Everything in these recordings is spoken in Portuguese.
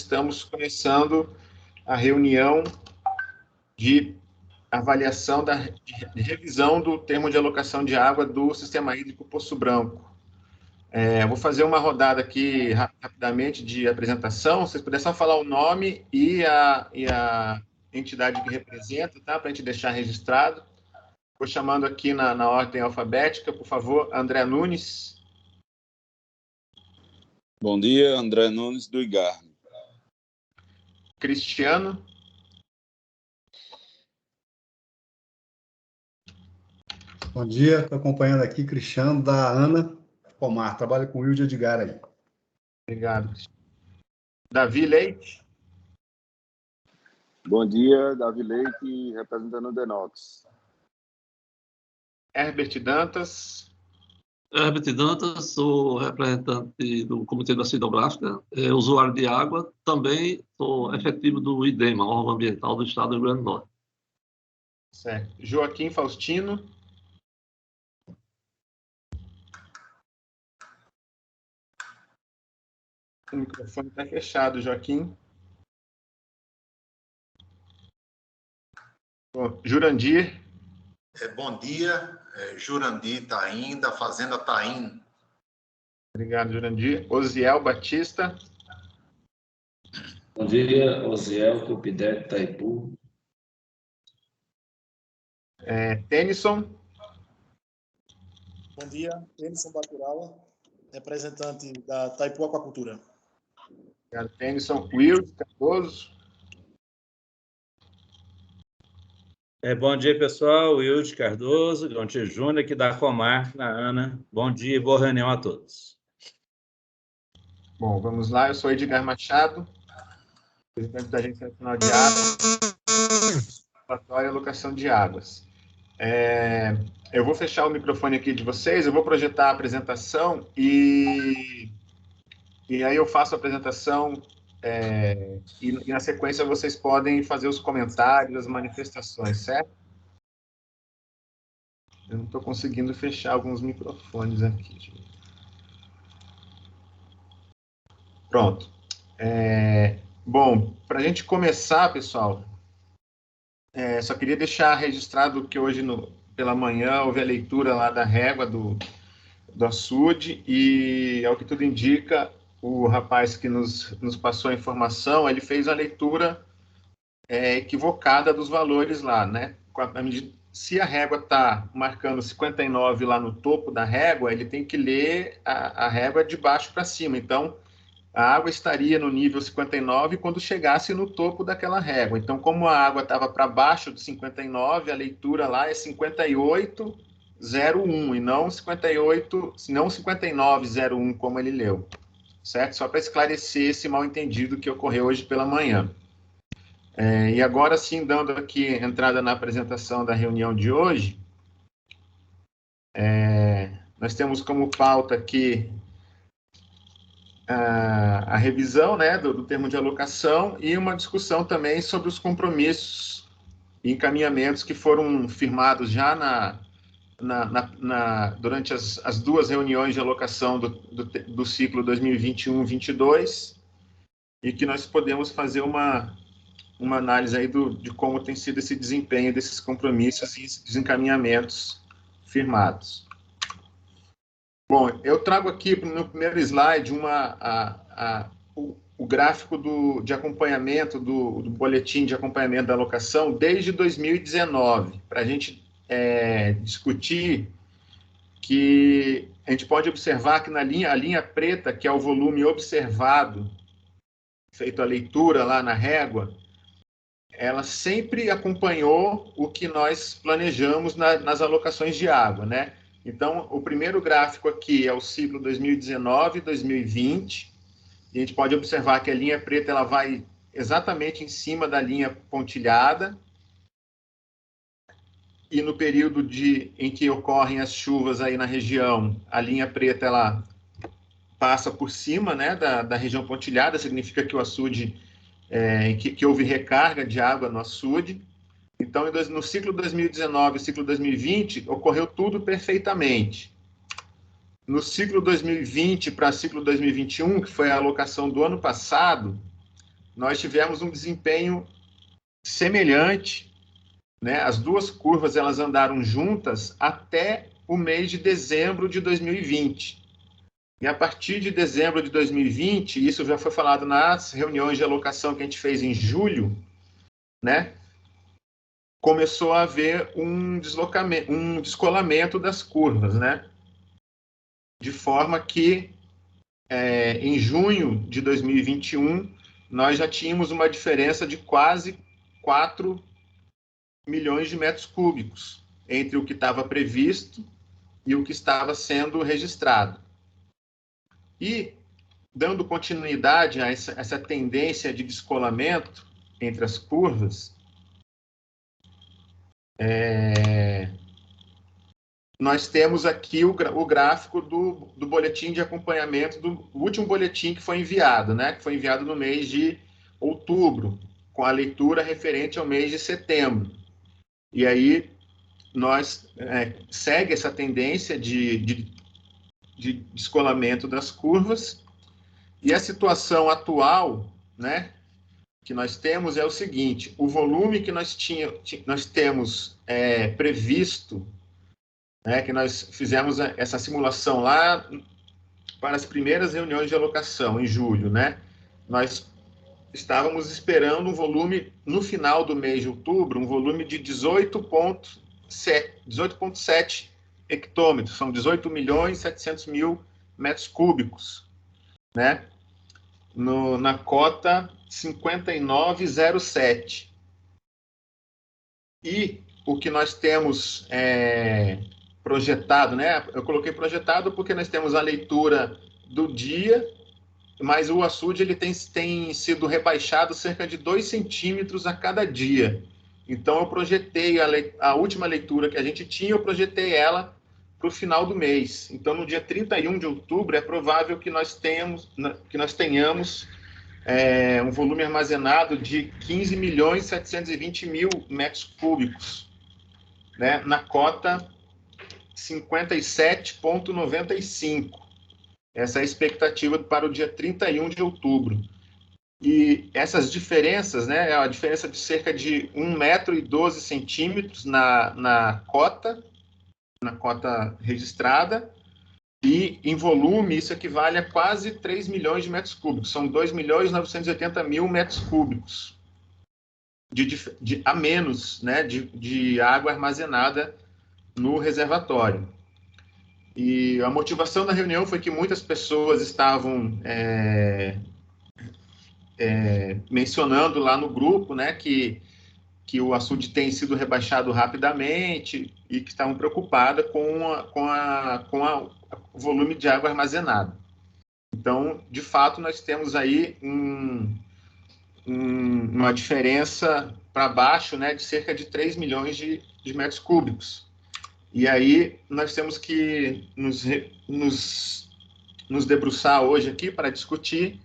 estamos começando a reunião de avaliação de revisão do termo de alocação de água do Sistema Hídrico Poço Branco. Eu vou fazer uma rodada aqui rapidamente de apresentação. Se vocês puderem só falar o nome e a entidade que representa, tá? Para a gente deixar registrado. Vou chamando aqui na ordem alfabética, por favor, André Nunes. Bom dia, André Nunes do Igarme. Cristiano. Bom dia, estou acompanhando aqui Cristiano da Ana Comar, trabalho com o Wilde Edgar aí. Obrigado, Cristiano. Davi Leite. Bom dia, Davi Leite, representando o Denox. Herbert Dantas. Herbert Dantas, sou representante do Comitê da Hidrográfica, usuário de água, também sou efetivo do IDEMA, órgão ambiental do Estado do Rio Grande do Norte. Certo. Joaquim Faustino. O microfone está fechado, Joaquim. Bom, Jurandir. Bom dia, Jurandir Taim, da Fazenda Taim. Obrigado, Jurandir. Osiel Batista. Bom dia, Osiel, Cupidé, Itaipu. Tennyson. Bom dia, Tennyson Bacurala, representante da Itaipu Aquacultura. Obrigado, Tennyson. Will Cardoso. Bom dia, pessoal. Wilde Cardoso, Gontijo Júnior, aqui da Comar, na Ana. Bom dia e boa reunião a todos. Bom, vamos lá. Eu sou Edgar Machado, representante da Agência Nacional de Águas, relatório e alocação de águas. Eu vou fechar o microfone aqui de vocês, eu vou projetar a apresentação e aí eu faço a apresentação e na sequência vocês podem fazer os comentários, as manifestações, certo? Eu não estou conseguindo fechar alguns microfones aqui. Gente. Pronto. Bom, para a gente começar, pessoal, só queria deixar registrado que hoje, pela manhã, houve a leitura lá da régua do açude e, ao que tudo indica, o rapaz que nos passou a informação, ele fez a leitura equivocada dos valores lá, né? Se a régua está marcando 59 lá no topo da régua, ele tem que ler a régua de baixo para cima. Então, a água estaria no nível 59 quando chegasse no topo daquela régua. Então, como a água estava para baixo do 59, a leitura lá é 58,01 e não 59,01 como ele leu. Certo? Só para esclarecer esse mal-entendido que ocorreu hoje pela manhã. E agora sim, dando aqui entrada na apresentação da reunião de hoje, nós temos como pauta aqui a revisão, né, do termo de alocação e uma discussão também sobre os compromissos e encaminhamentos que foram firmados já durante as duas reuniões de alocação do ciclo 2021-22 e que nós podemos fazer uma análise aí de como tem sido esse desempenho desses compromissos e esses encaminhamentos firmados. Bom, eu trago aqui no primeiro slide o gráfico de acompanhamento do boletim de acompanhamento da alocação desde 2019, para a gente discutir que a gente pode observar que a linha preta, que é o volume observado, feito a leitura lá na régua, ela sempre acompanhou o que nós planejamos nas alocações de água, né? Então, o primeiro gráfico aqui é o ciclo 2019-2020, e a gente pode observar que a linha preta ela vai exatamente em cima da linha pontilhada, e no período em que ocorrem as chuvas aí na região, a linha preta ela passa por cima, né, da região pontilhada, significa que o açude, que houve recarga de água no açude. Então, no ciclo 2019 e ciclo 2020, ocorreu tudo perfeitamente. No ciclo 2020 para ciclo 2021, que foi a alocação do ano passado, nós tivemos um desempenho semelhante, né? As duas curvas elas andaram juntas até o mês de dezembro de 2020. E a partir de dezembro de 2020, isso já foi falado nas reuniões de alocação que a gente fez em julho, né? Começou a haver um deslocamento, um descolamento das curvas, né? De forma que em junho de 2021 nós já tínhamos uma diferença de quase 4 milhões de metros cúbicos entre o que estava previsto e o que estava sendo registrado. E, dando continuidade a essa tendência de descolamento entre as curvas, nós temos aqui o gráfico do boletim de acompanhamento, do último boletim que foi enviado, né? Que foi enviado no mês de outubro, com a leitura referente ao mês de setembro. E aí, nós segue essa tendência de descolamento das curvas, e a situação atual, né, que nós temos é o seguinte: o volume que nós temos previsto, né, que nós fizemos essa simulação lá para as primeiras reuniões de alocação, em julho, né, nós estávamos esperando um volume, no final do mês de outubro, um volume de 18,7 hectômetros, são 18.700.000 metros cúbicos, né? Na cota 59,07. E o que nós temos projetado, né? Eu coloquei projetado porque nós temos a leitura do dia, mas o açude ele tem sido rebaixado cerca de 2 centímetros a cada dia. Então, eu projetei a última leitura que a gente tinha, eu projetei ela para o final do mês. Então, no dia 31 de outubro, é provável que nós tenhamos um volume armazenado de 15.720.000 metros cúbicos, né, na cota 57,95. Essa é a expectativa para o dia 31 de outubro. E essas diferenças, né, é a diferença de cerca de 1,12 m na cota registrada, e em volume isso equivale a quase 3 milhões de metros cúbicos, são 2.980.000 metros cúbicos a menos, né, de água armazenada no reservatório. E a motivação da reunião foi que muitas pessoas estavam mencionando lá no grupo, né, que o açude tem sido rebaixado rapidamente e que estavam preocupadas com o volume de água armazenada. Então, de fato, nós temos aí uma diferença para baixo, né, de cerca de 3 milhões de metros cúbicos. E aí nós temos que nos debruçar hoje aqui para discutir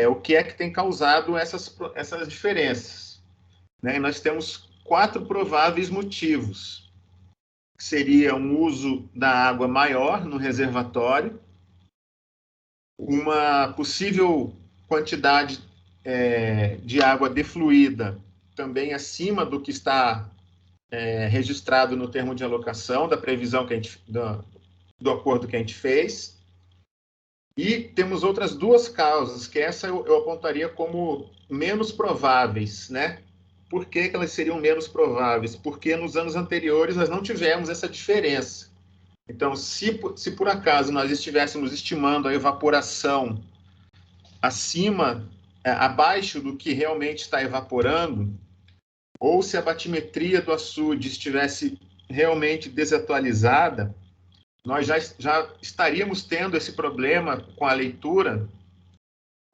o que é que tem causado essas diferenças, né? E nós temos 4 prováveis motivos, que seria um uso da água maior no reservatório, uma possível quantidade de água defluída também acima do que está registrado no termo de alocação, da previsão que do acordo que a gente fez. E temos outras 2 causas, que essa eu apontaria como menos prováveis, né? Por que elas seriam menos prováveis? Porque nos anos anteriores nós não tivemos essa diferença. Então, se por acaso nós estivéssemos estimando a evaporação abaixo do que realmente está evaporando, ou se a batimetria do açude estivesse realmente desatualizada, nós já estaríamos tendo esse problema com a leitura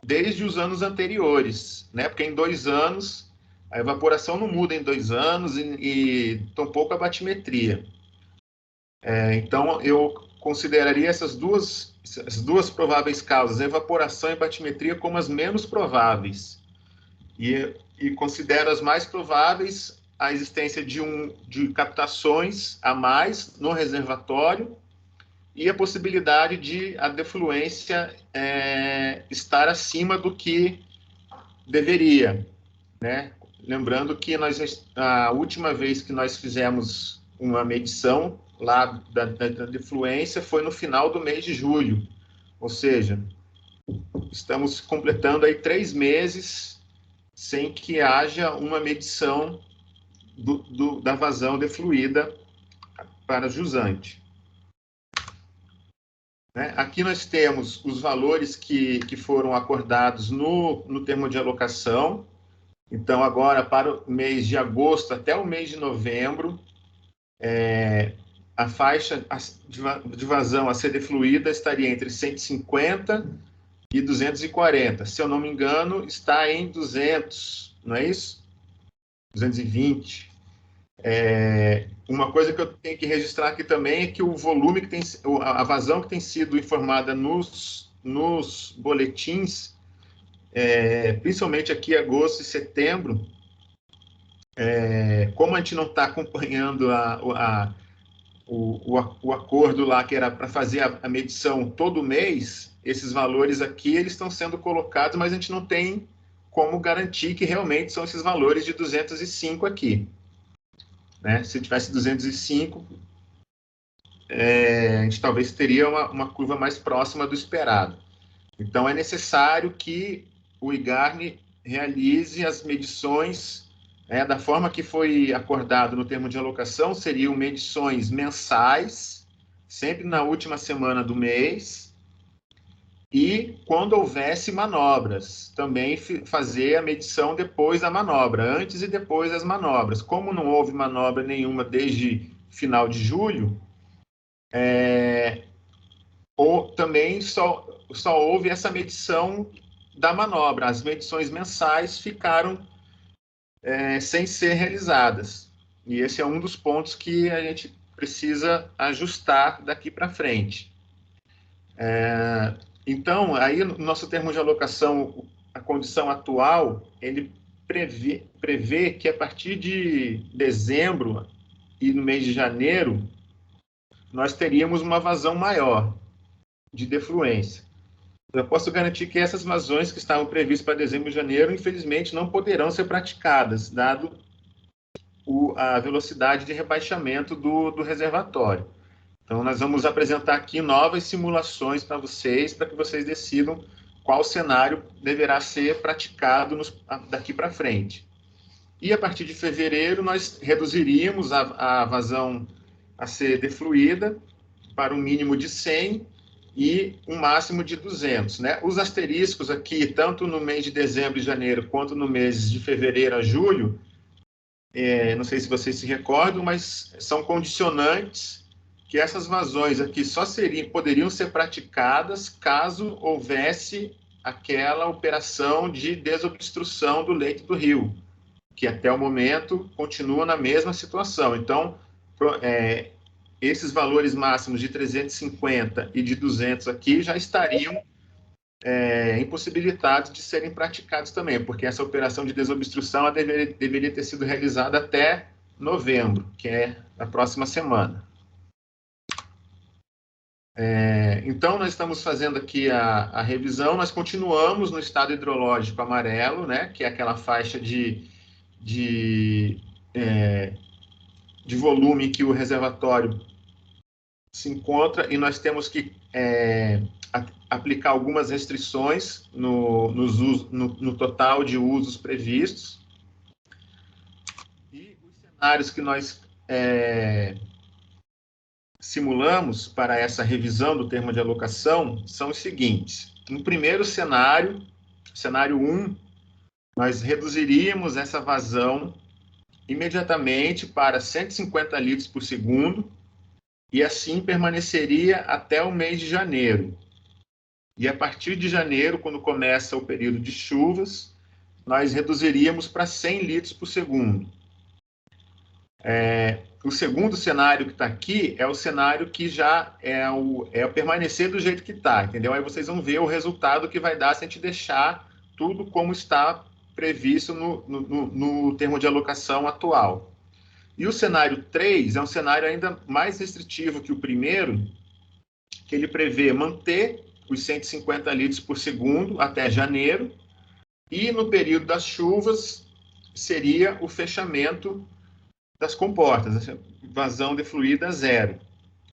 desde os anos anteriores, né? Porque em 2 anos, a evaporação não muda em 2 anos e tampouco a batimetria. Então, eu consideraria essas duas prováveis causas, evaporação e batimetria, como as menos prováveis. E considero as mais prováveis a existência de captações a mais no reservatório e a possibilidade de a defluência estar acima do que deveria, né? Lembrando que a última vez que nós fizemos uma medição lá da defluência foi no final do mês de julho, ou seja, estamos completando aí 3 meses sem que haja uma medição da vazão defluída para jusante. Né? Aqui nós temos os valores que foram acordados no termo de alocação. Então, agora, para o mês de agosto até o mês de novembro, a faixa de vazão a ser defluída estaria entre 150 e 240. Se eu não me engano, está em 200, não é isso? 220. Uma coisa que eu tenho que registrar aqui também é que o volume a vazão que tem sido informada nos boletins, principalmente aqui agosto e setembro, como a gente não está acompanhando o acordo lá que era para fazer a medição todo mês, esses valores aqui eles estão sendo colocados, mas a gente não tem como garantir que realmente são esses valores de 205 aqui. Né? Se tivesse 205, a gente talvez teria uma curva mais próxima do esperado. Então, é necessário que o IGARNE realize as medições da forma que foi acordado no termo de alocação, seriam medições mensais, sempre na última semana do mês, e quando houvesse manobras, também fazer a medição depois da manobra, antes e depois das manobras. Como não houve manobra nenhuma desde final de julho, também só houve essa medição da manobra. As medições mensais ficaram sem ser realizadas. E esse é um dos pontos que a gente precisa ajustar daqui para frente. Então, aí no nosso termo de alocação, a condição atual, ele prevê que a partir de dezembro e no mês de janeiro, nós teríamos uma vazão maior de defluência. Eu posso garantir que essas vazões que estavam previstas para dezembro e janeiro, infelizmente, não poderão ser praticadas, dado a velocidade de rebaixamento do reservatório. Então, nós vamos apresentar aqui novas simulações para que vocês decidam qual cenário deverá ser praticado daqui para frente. E, a partir de fevereiro, nós reduziríamos a vazão a ser defluída para um mínimo de 100 e um máximo de 200. Né? Os asteriscos aqui, tanto no mês de dezembro e janeiro, quanto no mês de fevereiro a julho, não sei se vocês se recordam, mas são condicionantes que essas vazões aqui só poderiam ser praticadas caso houvesse aquela operação de desobstrução do leito do rio, que até o momento continua na mesma situação. Então, esses valores máximos de 350 e de 200 aqui já estariam impossibilitados de serem praticados também, porque essa operação de desobstrução deveria ter sido realizada até novembro, que é a próxima semana. Então, nós estamos fazendo aqui a revisão, nós continuamos no estado hidrológico amarelo, né, que é aquela faixa de volume que o reservatório se encontra, e nós temos que aplicar algumas restrições no total de usos previstos. E os cenários que nós simulamos para essa revisão do termo de alocação são os seguintes. No primeiro cenário, cenário 1, nós reduziríamos essa vazão imediatamente para 150 litros por segundo, e assim permaneceria até o mês de janeiro. E a partir de janeiro, quando começa o período de chuvas, nós reduziríamos para 100 litros por segundo. O segundo cenário que está aqui é o cenário que já é o permanecer do jeito que está, entendeu? Aí vocês vão ver o resultado que vai dar se a gente deixar tudo como está previsto no termo de alocação atual. E o cenário 3 é um cenário ainda mais restritivo que o primeiro, que ele prevê manter os 150 litros por segundo até janeiro, E no período das chuvas, seria o fechamento das comportas, vazão defluída zero.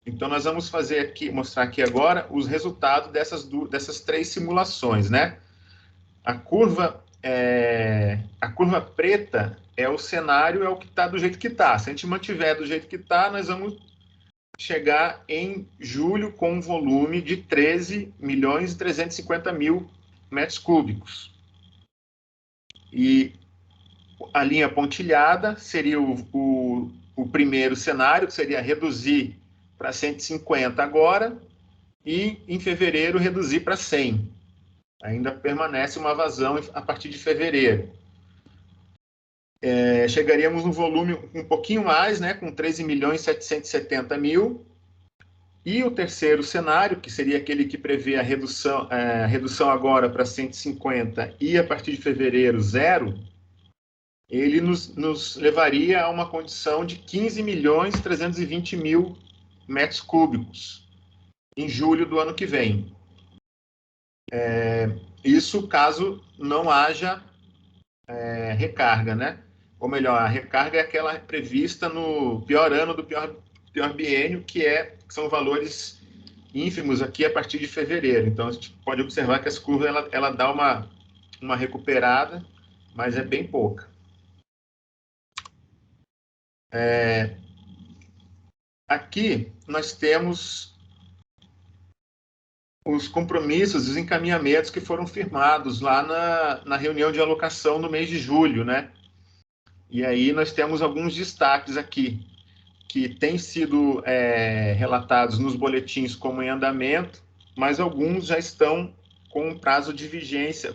Então, nós vamos mostrar aqui agora os resultados dessas 3 simulações, né? A curva preta é o cenário, é o que está do jeito que está. Se a gente mantiver do jeito que está, nós vamos chegar em julho com um volume de 13.350.000 metros cúbicos. E a linha pontilhada seria o primeiro cenário, que seria reduzir para 150 agora, e em fevereiro reduzir para 100. Ainda permanece uma vazão a partir de fevereiro. Chegaríamos no volume um pouquinho mais, né, com 13.770.000. E o terceiro cenário, que seria aquele que prevê a redução agora para 150 e a partir de fevereiro zero, ele nos levaria a uma condição de 15.320.000 metros cúbicos em julho do ano que vem. Isso caso não haja recarga, né? Ou melhor, a recarga é aquela prevista no pior ano do pior biênio, que são valores ínfimos aqui a partir de fevereiro. Então, a gente pode observar que essa curva ela dá uma recuperada, mas é bem pouca. Aqui nós temos os compromissos, os encaminhamentos que foram firmados lá na reunião de alocação no mês de julho, né? E aí nós temos alguns destaques aqui, que têm sido relatados nos boletins como em andamento, mas alguns já estão com prazo de vigência,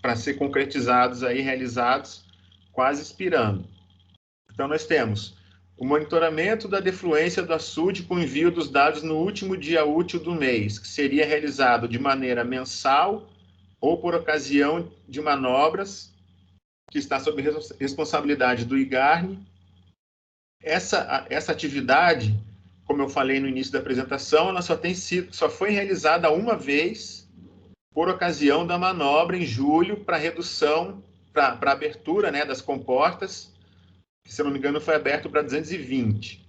para ser concretizados aí, realizados, quase expirando. Então, nós temos o monitoramento da defluência do açude com envio dos dados no último dia útil do mês, que seria realizado de maneira mensal ou por ocasião de manobras, que está sob responsabilidade do IGARNE. Essa atividade, como eu falei no início da apresentação, ela só foi realizada uma vez por ocasião da manobra em julho para redução, para abertura, né, das comportas, que, se eu não me engano, foi aberto para 220.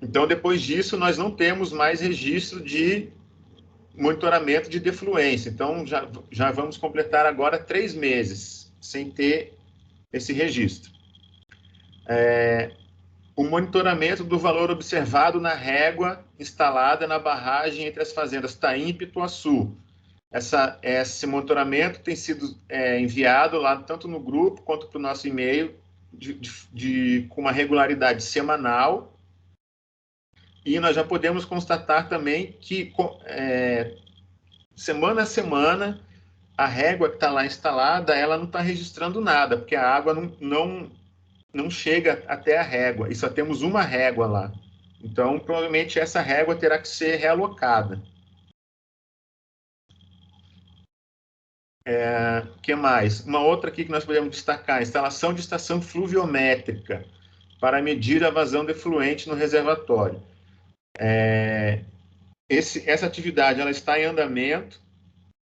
Então, depois disso, nós não temos mais registro de monitoramento de defluência. Então, já vamos completar agora 3 meses sem ter esse registro. O monitoramento do valor observado na régua instalada na barragem entre as fazendas Taim e Pituaçu. Esse monitoramento tem sido enviado lá tanto no grupo quanto para o nosso e-mail com uma regularidade semanal. E nós já podemos constatar também que semana a semana a régua que está lá instalada, ela não está registrando nada, porque a água não chega até a régua, e só temos uma régua lá. Então, provavelmente, essa régua terá que ser realocada. O que mais? Uma outra aqui que nós podemos destacar, instalação de estação fluviométrica para medir a vazão defluente no reservatório. Essa atividade ela está em andamento.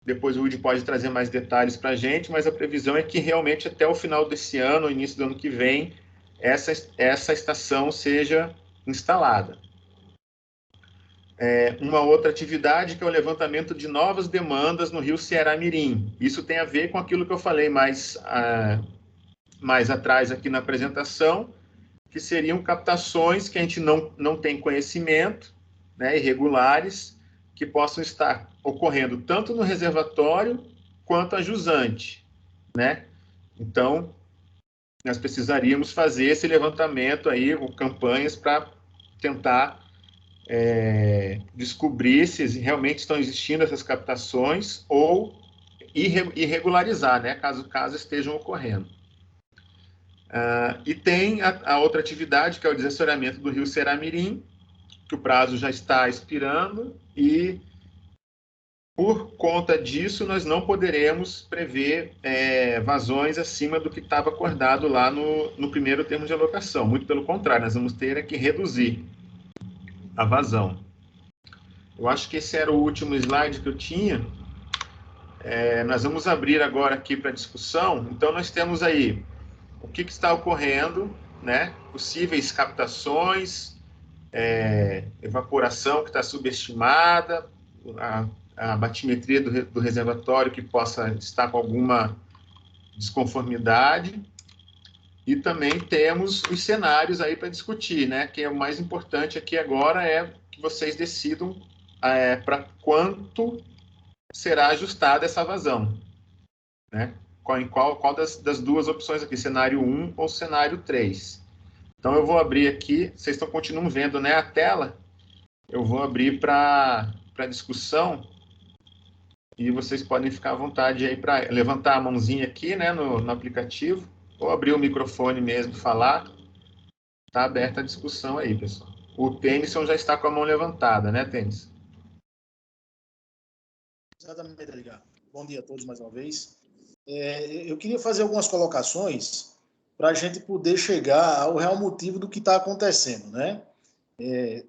Depois o Udi pode trazer mais detalhes para a gente, mas a previsão é que realmente até o final desse ano, início do ano que vem, essa estação seja instalada. Uma outra atividade que é o levantamento de novas demandas no rio Ceará-Mirim. Isso tem a ver com aquilo que eu falei mais atrás aqui na apresentação, que seriam captações que a gente não tem conhecimento, né, irregulares, que possam estar ocorrendo tanto no reservatório quanto a jusante, né? Então, nós precisaríamos fazer esse levantamento aí, com campanhas para tentar descobrir se realmente estão existindo essas captações ou irregularizar, né, caso estejam ocorrendo. E tem a outra atividade, que é o desassoreamento do rio Ceará-Mirim, que o prazo já está expirando, e por conta disso nós não poderemos prever vazões acima do que estava acordado lá no primeiro termo de alocação. Muito pelo contrário, nós vamos ter que reduzir a vazão. Eu acho que esse era o último slide que eu tinha. nós vamos abrir agora aqui para discussão. Então, nós temos aí o que está ocorrendo, né? Possíveis captações, evaporação que está subestimada, a batimetria do reservatório que possa estar com alguma desconformidade, e também temos os cenários aí para discutir, né? Que é o mais importante aqui agora é que vocês decidam para quanto será ajustada essa vazão, né? Qual das duas opções aqui, cenário 1 ou cenário 3. Então, eu vou abrir aqui, vocês continuam vendo, né, a tela, eu vou abrir para discussão, e vocês podem ficar à vontade aí para levantar a mãozinha aqui, né, no aplicativo, ou abrir o microfone mesmo, falar. Está aberta a discussão aí, pessoal. O Tennyson já está com a mão levantada, né, Tênis? Exatamente, Edgar. Bom dia a todos mais uma vez. Eu queria fazer algumas colocações para a gente poder chegar ao real motivo do que está acontecendo, né?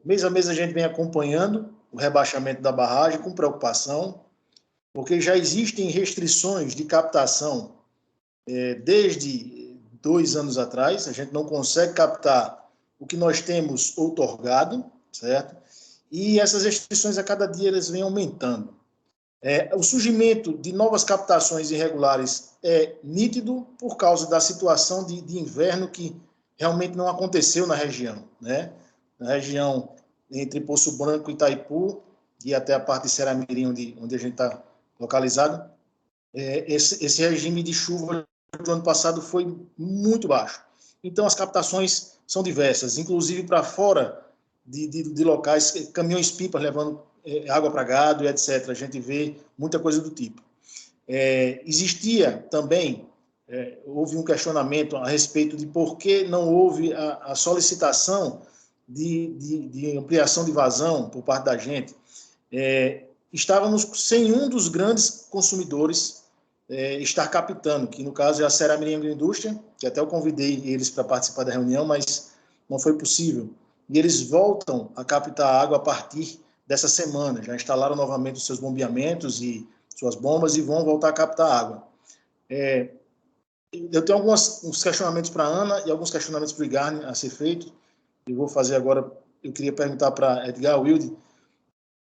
Mês a mês a gente vem acompanhando o rebaixamento da barragem com preocupação, porque já existem restrições de captação desde 2 anos atrás. A gente não consegue captar o que nós temos outorgado, certo? E essas restrições a cada dia elas vêm aumentando. O surgimento de novas captações irregulares é nítido por causa da situação de inverno que realmente não aconteceu na região, né? Na região entre Poço Branco e Itaipu, e até a parte de Ceramirim, onde a gente está localizado, esse regime de chuva do ano passado foi muito baixo. Então, as captações são diversas, inclusive para fora de locais, caminhões-pipas levando água para gado e etc. A gente vê muita coisa do tipo. Existia também, houve um questionamento a respeito de por que não houve a solicitação de ampliação de vazão por parte da gente. Estávamos sem um dos grandes consumidores estar captando, que no caso é a Ceramirim Agroindústria, que até eu convidei eles para participar da reunião, mas não foi possível. E eles voltam a captar água a partir dessa semana. Já instalaram novamente os seus bombeamentos e suas bombas e vão voltar a captar água. Eu tenho uns questionamentos para a Ana e alguns questionamentos para o Igarni a ser feito. Eu vou fazer agora, eu queria perguntar para Edgar Wilde, o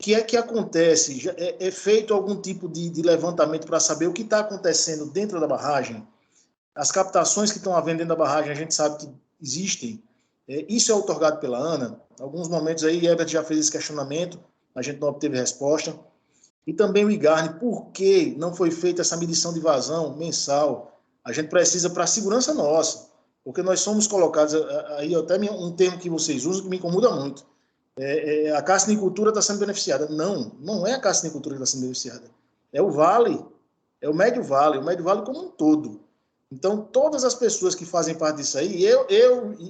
que é que acontece? É feito algum tipo de levantamento para saber o que está acontecendo dentro da barragem? As captações que estão havendo dentro da barragem, a gente sabe que existem. Isso é outorgado pela ANA. Em alguns momentos aí, Herbert já fez esse questionamento, a gente não obteve resposta. E também o Igarni, por que não foi feita essa medição de vazão mensal? A gente precisa para a segurança nossa, porque nós somos colocados, aí até um termo que vocês usam que me incomoda muito, a carcinicultura está sendo beneficiada. Não é a carcinicultura que está sendo beneficiada. É o vale, é o Médio Vale como um todo. Então, todas as pessoas que fazem parte disso aí, eu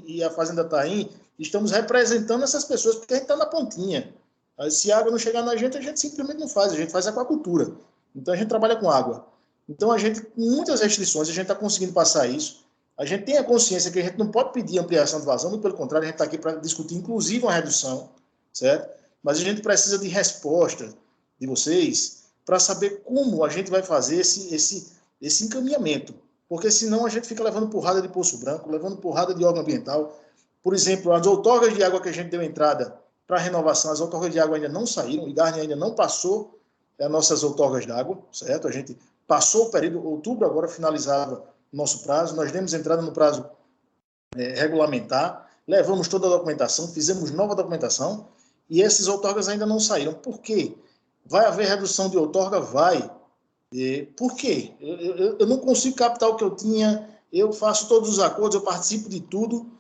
e a Fazenda Taim, estamos representando essas pessoas, porque a gente está na pontinha. Se a água não chegar na gente, a gente simplesmente não faz, a gente faz aquacultura. Então, a gente trabalha com água. Então, a gente, com muitas restrições, a gente está conseguindo passar isso. A gente tem a consciência que a gente não pode pedir ampliação de vazão, muito pelo contrário, a gente está aqui para discutir, inclusive, uma redução, certo? Mas a gente precisa de resposta de vocês para saber como a gente vai fazer esse encaminhamento. Porque senão a gente fica levando porrada de Poço Branco, levando porrada de órgão ambiental. Por exemplo, as outorgas de água que a gente deu entrada para a renovação, as outorgas de água ainda não saíram, o Igarni ainda não passou as nossas outorgas de água, certo? A gente passou o período, outubro agora finalizava o nosso prazo, nós demos entrada no prazo regulamentar, levamos toda a documentação, fizemos nova documentação, e essas outorgas ainda não saíram. Por quê? Vai haver redução de outorga? Vai. Por quê? Eu não consigo captar o que eu tinha, eu faço todos os acordos, eu participo de tudo,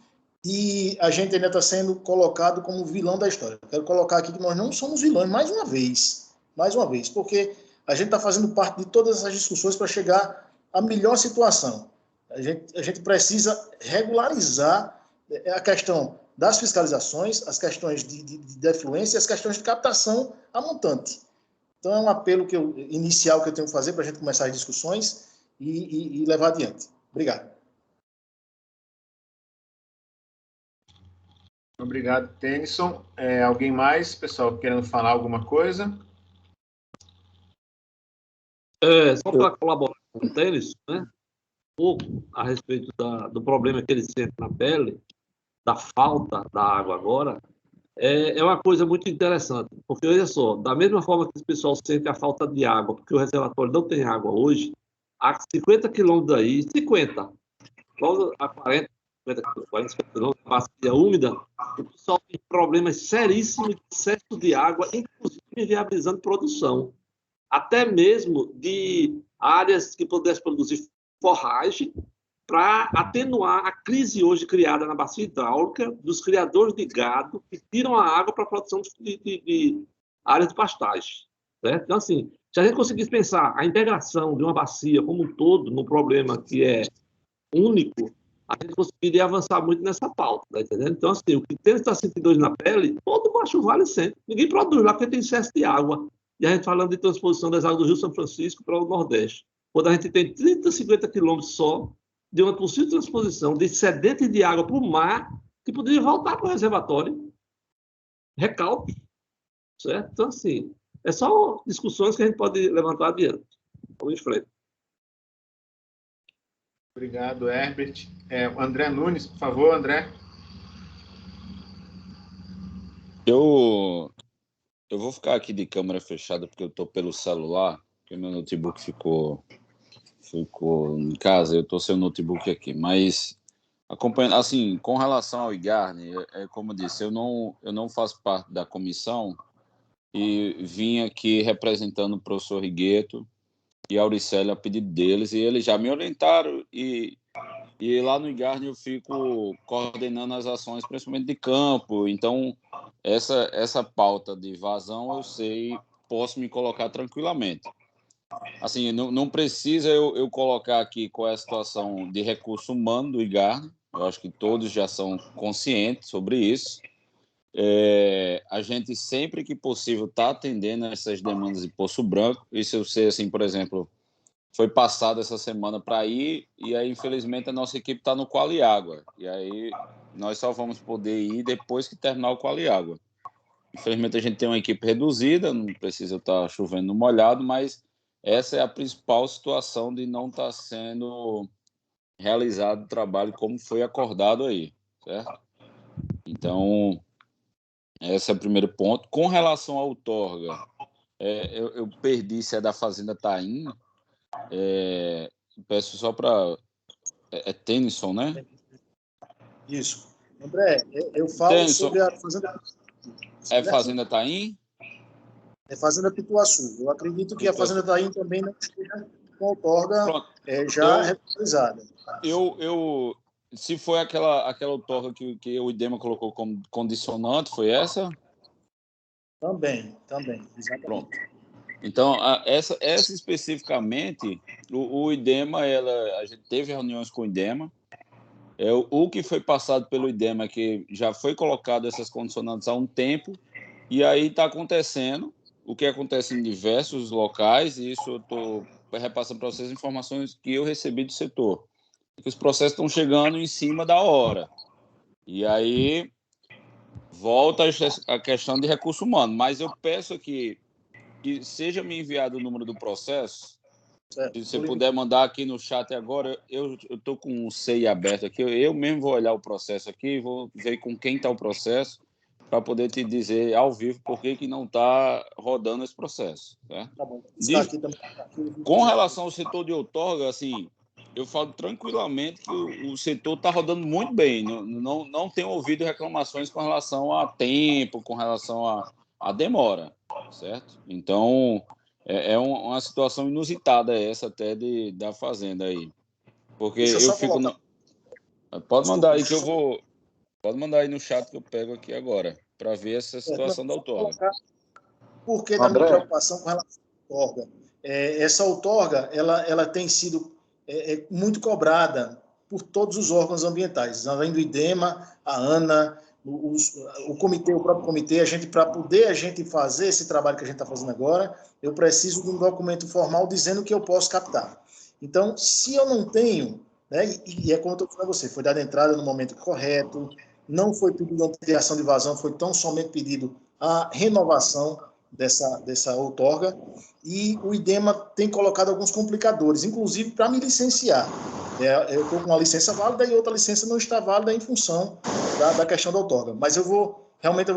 e a gente ainda está sendo colocado como vilão da história. Quero colocar aqui que nós não somos vilões, mais uma vez, porque a gente está fazendo parte de todas essas discussões para chegar à melhor situação. A gente precisa regularizar a questão das fiscalizações, as questões de defluência e as questões de captação a montante. Então, é um apelo inicial que eu tenho que fazer para a gente começar as discussões e levar adiante. Obrigado. Obrigado, Tennyson. Alguém mais, pessoal, querendo falar alguma coisa? Só para colaborar com o Tênis, né? Um pouco a respeito do problema que ele sente na pele, da falta da água agora, é uma coisa muito interessante, porque olha só, da mesma forma que o pessoal sente a falta de água, porque o reservatório não tem água hoje, a 50 quilômetros daí, 50, logo a 40 quilômetros, bacia úmida, o pessoal tem problemas seríssimos de excesso de água, inclusive inviabilizando produção, até mesmo de áreas que pudessem produzir forragem, para atenuar a crise hoje criada na bacia hidráulica dos criadores de gado que tiram a água para a produção de áreas de pastagem. Certo? Então, assim, se a gente conseguisse pensar a integração de uma bacia como um todo num problema que é único, a gente conseguiria avançar muito nessa pauta, tá entendendo? Então, assim, o que tem está sentindo hoje na pele, todo Baixo Vale sente. Ninguém produz lá porque tem excesso de água. E a gente falando de transposição das águas do Rio São Francisco para o Nordeste. Quando a gente tem 30, 50 quilômetros só de uma possível transposição de excedente de água para o mar, que poderia voltar para o reservatório. Recalque. Certo? Então, assim, é só discussões que a gente pode levantar adiante. Vamos em frente. Obrigado, Herbert. André Nunes, por favor, André. Eu vou ficar aqui de câmera fechada porque eu estou pelo celular, porque meu notebook ficou em casa, eu estou sem o notebook aqui, mas acompanhando, assim, com relação ao IGARNE, como eu disse, eu não faço parte da comissão e vim aqui representando o professor Rigueto e a Auricélia a pedido deles, e eles já me orientaram, e lá no IGARNE eu fico coordenando as ações, principalmente de campo, então essa pauta de vazão eu sei, posso me colocar tranquilamente. Assim, não precisa eu colocar aqui qual é a situação de recurso humano do IGARNE, eu acho que todos já são conscientes sobre isso. A gente, sempre que possível, está atendendo essas demandas de Poço Branco. Isso eu sei, assim, por exemplo, foi passado essa semana para ir, e aí, infelizmente, a nossa equipe está no Qualiágua, e aí nós só vamos poder ir depois que terminar o Qualiágua. Infelizmente, a gente tem uma equipe reduzida, não precisa estar chovendo no molhado, mas essa é a principal situação de não estar sendo realizado o trabalho como foi acordado aí, certo? Então, esse é o primeiro ponto. Com relação à outorga, eu perdi se é da Fazenda Taim, peço só para... Tennyson, né? Isso. André, eu falo Tennyson, sobre a Fazenda... Fazenda Taim? É Fazenda Pituaçu. Eu acredito que a Fazenda Taim também não esteja com a outorga já realizada. Se foi aquela outorga que o IDEMA colocou como condicionante, foi essa? Também, exatamente. Pronto. Então, essa especificamente, o IDEMA, a gente teve reuniões com o IDEMA, o que foi passado pelo IDEMA, que já foi colocado essas condicionantes há um tempo, e aí está acontecendo o que acontece em diversos locais, e isso eu estou repassando para vocês informações que eu recebi do setor, que os processos estão chegando em cima da hora, e aí volta a questão de recurso humano, mas eu peço aqui que seja me enviado o número do processo. Certo. Se você puder mandar aqui no chat agora, eu estou com o CEI aberto aqui, eu mesmo vou olhar o processo aqui, vou ver com quem está o processo, para poder te dizer ao vivo por que não está rodando esse processo. Certo? Tá bom. Com relação ao setor de outorga, assim, eu falo tranquilamente que o setor está rodando muito bem, não tenho ouvido reclamações com relação a tempo, com relação a demora, certo? Então, é uma situação inusitada essa até da Fazenda aí. Porque eu fico... Pode mandar aí que eu vou... Pode mandar aí no chat que eu pego aqui agora, para ver essa situação da outorga. Por que da minha preocupação com relação à outorga? Essa outorga, ela tem sido muito cobrada por todos os órgãos ambientais, além do IDEMA, a ANA, o comitê, o próprio comitê. Para poder a gente fazer esse trabalho que a gente está fazendo agora, eu preciso de um documento formal dizendo que eu posso captar. Então, se eu não tenho, né, e é como eu estou falando a você, foi dada entrada no momento correto, não foi pedido a ampliação de vazão, foi tão somente pedido a renovação. dessa outorga, e o IDEMA tem colocado alguns complicadores, inclusive para me licenciar. Eu estou com uma licença válida e outra licença não está válida em função da questão da outorga. Mas eu vou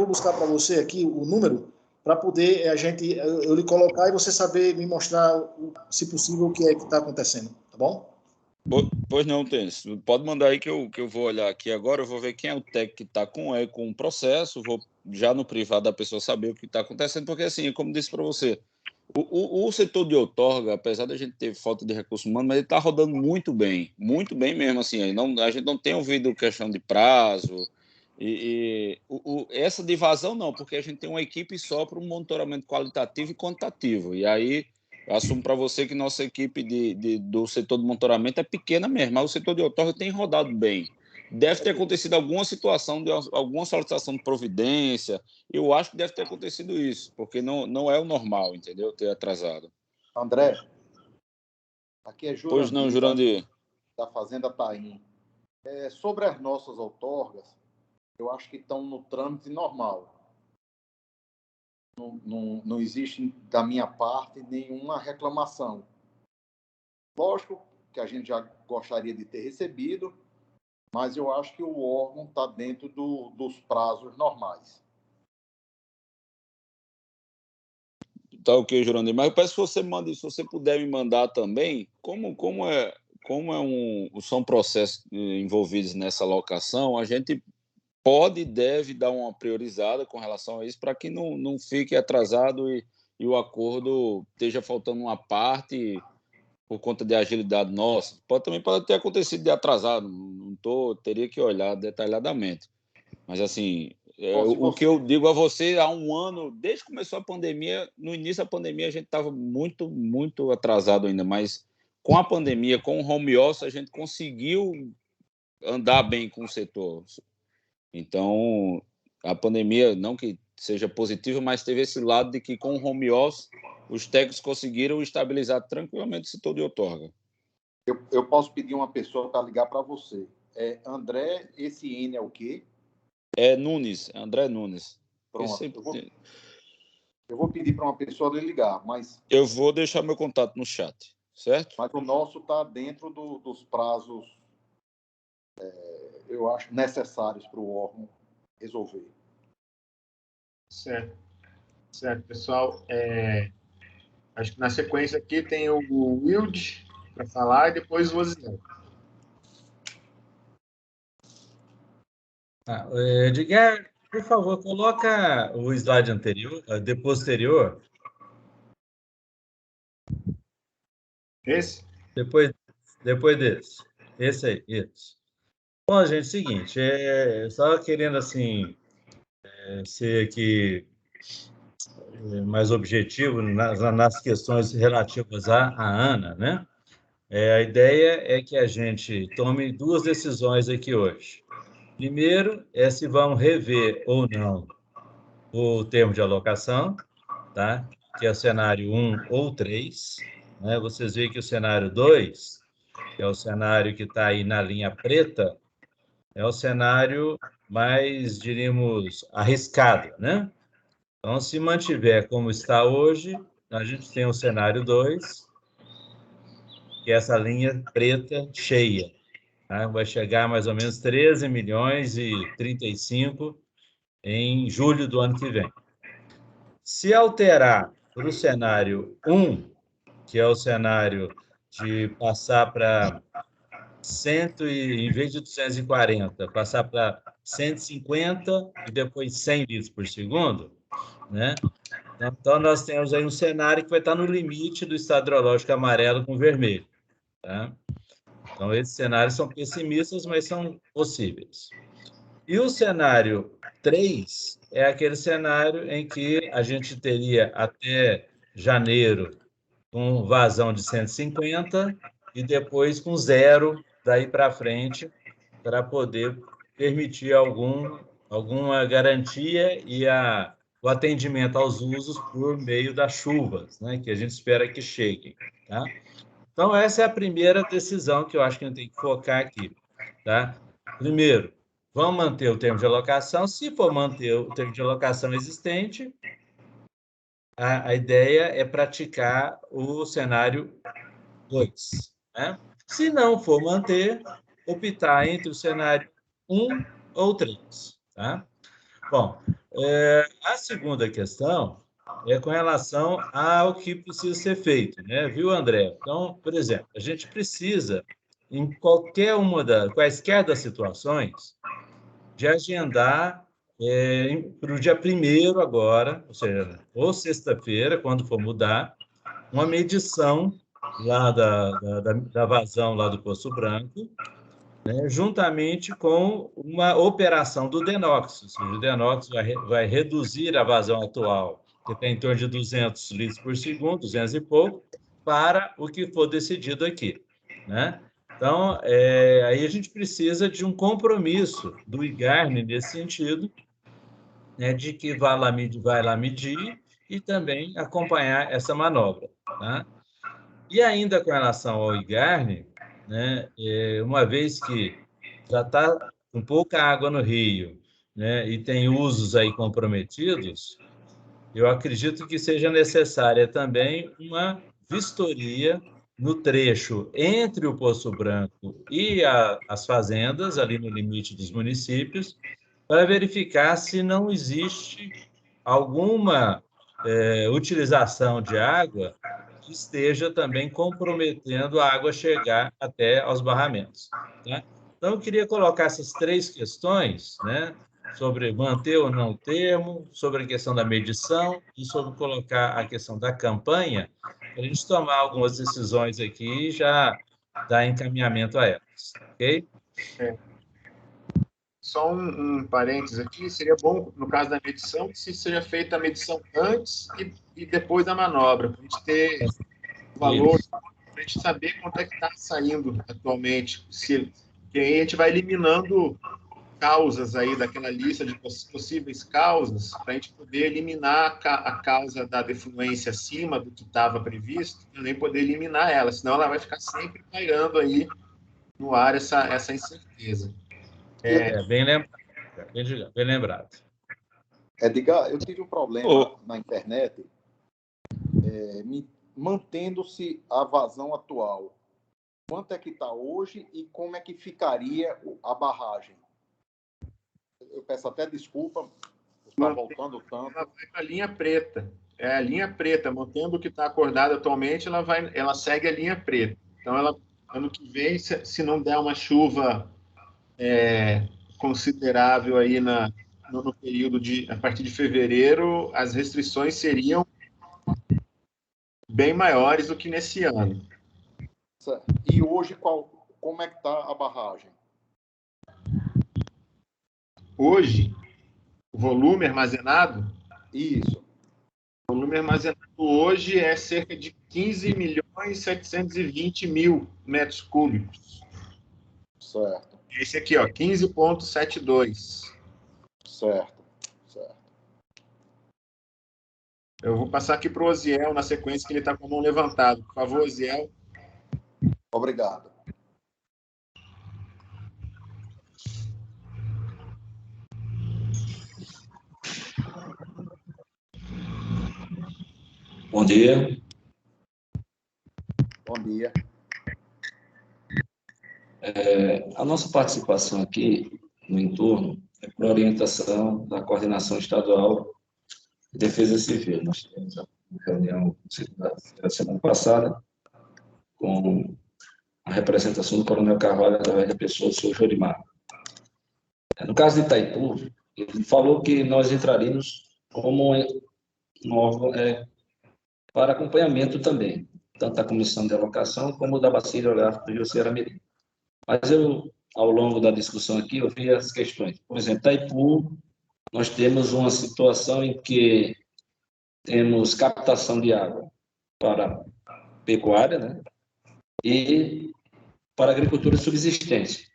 buscar para você aqui o número para poder eu lhe colocar e você saber me mostrar, se possível, o que é que está acontecendo, tá bom? Pois não, Tênis. Pode mandar aí que eu vou olhar aqui agora, eu vou ver quem é o técnico que está com o processo, vou já no privado da pessoa saber o que está acontecendo, porque assim, como disse para você, o setor de outorga, apesar da gente ter falta de recurso humano, mas ele está rodando muito bem mesmo, assim, a gente não tem ouvido questão de prazo, essa de vazão não, porque a gente tem uma equipe só para um monitoramento qualitativo e quantitativo, e aí eu assumo para você que nossa equipe do setor de monitoramento é pequena mesmo, mas o setor de outorga tem rodado bem. Deve ter acontecido alguma situação, alguma solicitação de providência, eu acho que deve ter acontecido isso, porque não é o normal, entendeu? Ter atrasado. André, aqui é Jurandir. Pois não, Jurandir. Da Fazenda Taim. Sobre as nossas outorgas, eu acho que estão no trâmite normal. Não existe, da minha parte, nenhuma reclamação. Lógico que a gente já gostaria de ter recebido, mas eu acho que o órgão está dentro dos prazos normais. Tá ok, Jurandir. Mas eu peço que você mande, se você puder me mandar também, são processos envolvidos nessa alocação, a gente pode e deve dar uma priorizada com relação a isso para que não fique atrasado e o acordo esteja faltando uma parte por conta de agilidade nossa. Também pode ter acontecido de atrasado, teria que olhar detalhadamente. Mas, assim, o que eu digo a você, há um ano, desde que começou a pandemia, no início da pandemia a gente estava muito, muito atrasado ainda, mas com a pandemia, com o home office, a gente conseguiu andar bem com o setor. Então, a pandemia, não que seja positiva, mas teve esse lado de que com o home office, os técnicos conseguiram estabilizar tranquilamente o setor de outorga. Eu posso pedir uma pessoa para ligar para você. André, esse N é o quê? É Nunes, André Nunes. Pronto. Eu vou pedir para uma pessoa lhe ligar, mas... Eu vou deixar meu contato no chat, certo? Mas o nosso está dentro dos prazos, eu acho, necessários para o órgão resolver. Certo, pessoal. Acho que na sequência aqui tem o Wild para falar e depois o Osiel. Edgar, por favor, coloca o slide anterior, posterior. Esse? Depois desse. Esse aí, isso. Bom, gente, seguinte, só querendo, assim, ser aqui mais objetivo nas questões relativas à Ana, né? A ideia é que a gente tome duas decisões aqui hoje. Primeiro, se vamos rever ou não o termo de alocação, tá? Que é o cenário 1 ou 3. Né? Vocês veem que o cenário 2, que é o cenário que está aí na linha preta, é o cenário mais, diríamos, arriscado, né? Então, se mantiver como está hoje, a gente tem o cenário 2, que é essa linha preta cheia. Tá? Vai chegar a mais ou menos 13 milhões e 35 em julho do ano que vem. Se alterar para o cenário 1, que é o cenário de passar para 100, em vez de 240, passar para 150 e depois 100 litros por segundo, né? Então, nós temos aí um cenário que vai estar no limite do estado hidrológico amarelo com vermelho. Tá? Então, esses cenários são pessimistas, mas são possíveis. E o cenário 3 é aquele cenário em que a gente teria até janeiro com vazão de 150 e depois com zero daí para frente, para poder permitir alguma garantia e o atendimento aos usos por meio das chuvas, né, que a gente espera que cheguem. Tá? Então, essa é a primeira decisão que eu acho que a gente tem que focar aqui. Tá? Primeiro, vamos manter o termo de alocação. Se for manter o termo de alocação existente, a ideia é praticar o cenário 2, né? Se não for manter, optar entre o cenário 1 ou 3, tá? Bom, a segunda questão é com relação ao que precisa ser feito, né? Viu, André? Então, por exemplo, a gente precisa, em quaisquer das situações, de agendar para o dia 1º agora, ou seja, ou sexta-feira, quando for mudar, uma medição lá da vazão lá do Poço Branco, né, juntamente com uma operação do DENOX, ou seja, o DENOX vai reduzir a vazão atual, que está em torno de 200 litros por segundo, 200 e pouco, para o que for decidido aqui, né? Então, aí a gente precisa de um compromisso do IGARNE nesse sentido, né, de que vai lá medir e também acompanhar essa manobra, tá? E ainda com relação ao IGARNE, né, uma vez que já está com pouca água no rio, né, e tem usos aí comprometidos, eu acredito que seja necessária também uma vistoria no trecho entre o Poço Branco e as fazendas, ali no limite dos municípios, para verificar se não existe alguma utilização de água que esteja também comprometendo a água chegar até aos barramentos, tá? Então, eu queria colocar essas 3 questões, né, sobre manter ou não o termo, sobre a questão da medição e sobre colocar a questão da campanha, para a gente tomar algumas decisões aqui e já dar encaminhamento a elas, ok? Só um parênteses aqui, seria bom, no caso da medição, que se seja feita a medição antes e depois da manobra, para a gente ter valor, para a gente saber quanto é que está saindo atualmente, que aí a gente vai eliminando causas aí daquela lista de possíveis causas, para a gente poder eliminar a causa da defluência acima do que estava previsto, e nem poder eliminar ela, senão ela vai ficar sempre pairando aí no ar essa incerteza. Bem lembrado. Edgar, eu tive um problema na internet, mantendo-se a vazão atual. Quanto é que está hoje e como é que ficaria a barragem? Eu peço até desculpa, está voltando tanto. Ela vai para a linha preta. É a linha preta, mantendo o que está acordado atualmente, ela segue a linha preta. Então, ano que vem, se não der uma chuva considerável aí no período a partir de fevereiro, as restrições seriam bem maiores do que nesse ano. E hoje, como é que está a barragem? Hoje, o volume armazenado? Isso. O volume armazenado hoje é cerca de 15.720.000 metros cúbicos. Certo. Esse aqui, ó, 15,72. Certo. Eu vou passar aqui para o Osiel na sequência, que ele está com a mão levantada. Por favor, Osiel. Obrigado. Bom dia. Bom dia. A nossa participação aqui no entorno é por orientação da Coordenação Estadual de Defesa Civil. Nós tivemos uma reunião na semana passada com a representação do Coronel Carvalho através da pessoa do senhor Jorimar. No caso de Itaipu, ele falou que nós entraríamos como um órgão para acompanhamento também, tanto da Comissão de Alocação como da Bacia Hidrográfica do Rio Ceará-Mirim. Mas eu, ao longo da discussão aqui, eu vi as questões. Por exemplo, Itaipu, nós temos uma situação em que temos captação de água para pecuária, né? E para agricultura de subsistência,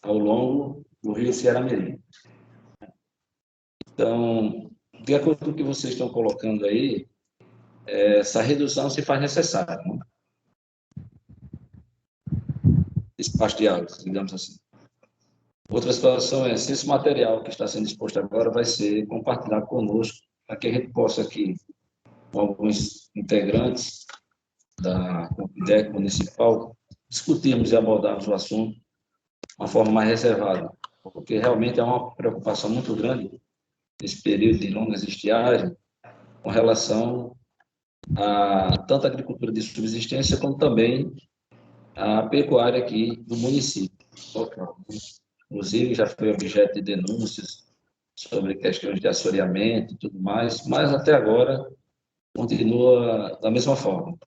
ao longo do Rio Ceará-Mirim. Então, de acordo com o que vocês estão colocando aí, essa redução se faz necessária, né? Espaço de água, digamos assim. Outra situação é se esse material que está sendo exposto agora vai ser compartilhado conosco, para que a gente possa aqui com alguns integrantes da IDEC municipal, discutimos e abordamos o assunto de uma forma mais reservada, porque realmente é uma preocupação muito grande nesse período de longas estiagens com relação a tanto a agricultura de subsistência como também a pecuária aqui do município local. Inclusive, já foi objeto de denúncias sobre questões de assoreamento e tudo mais, mas até agora continua da mesma forma.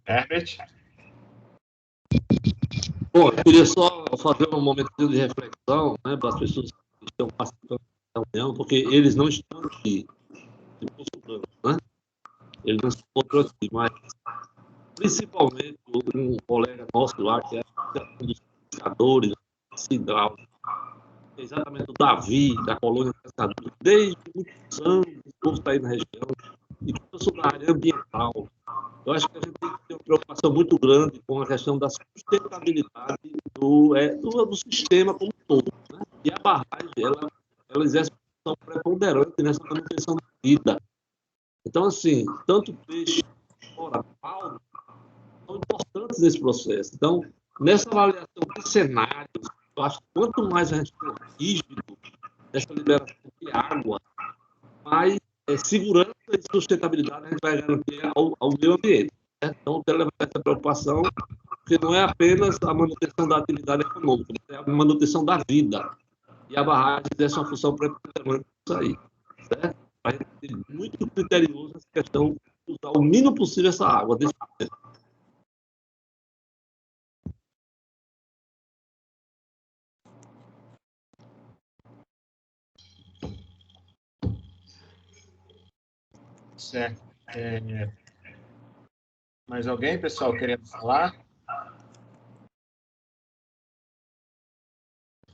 Herbert? Bom, eu queria só fazer um momentinho de reflexão, né, para as pessoas que estão participando da reunião, porque eles não estão aqui, né? Eles não estão aqui, mas principalmente um colega nosso lá, que é um dos pescadores, Cidral, exatamente o Davi, da colônia de pescadores, desde muitos anos, o povo está aí na região, e sobre a área ambiental. Eu acho que a gente tem que ter uma preocupação muito grande com a questão da sustentabilidade do sistema como um todo. Né? E a barragem, ela exerce uma função preponderante nessa manutenção da vida. Então, assim, tanto peixe fora fauna são importantes nesse processo. Então, nessa avaliação de cenários, eu acho que quanto mais a gente for rígido nessa liberação de água, mais segurança e sustentabilidade a gente vai garantir ao meio ambiente. Né? Então, tem que levar essa preocupação, porque não é apenas a manutenção da atividade econômica, é a manutenção da vida. E a barragem exerce uma função preponderante nisso aí. Certo? A gente tem muito criterioso nessa questão de usar o mínimo possível essa água desse momento. Certo. Mais alguém, pessoal, querendo falar?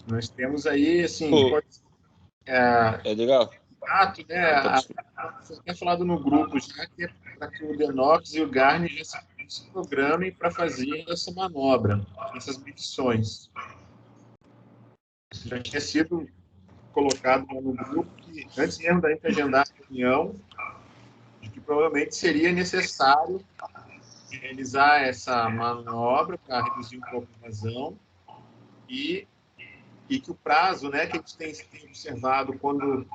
Nós temos aí, assim, Edgar? Você tinha falado no grupo já que é para que o Denox e o Garni já se programem para fazer essa manobra, essas medições. Isso já tinha sido colocado no grupo que, antes mesmo da gente agendar a reunião, de que provavelmente seria necessário realizar essa manobra para reduzir um pouco a vazão e que o prazo, né, que a gente tem observado quando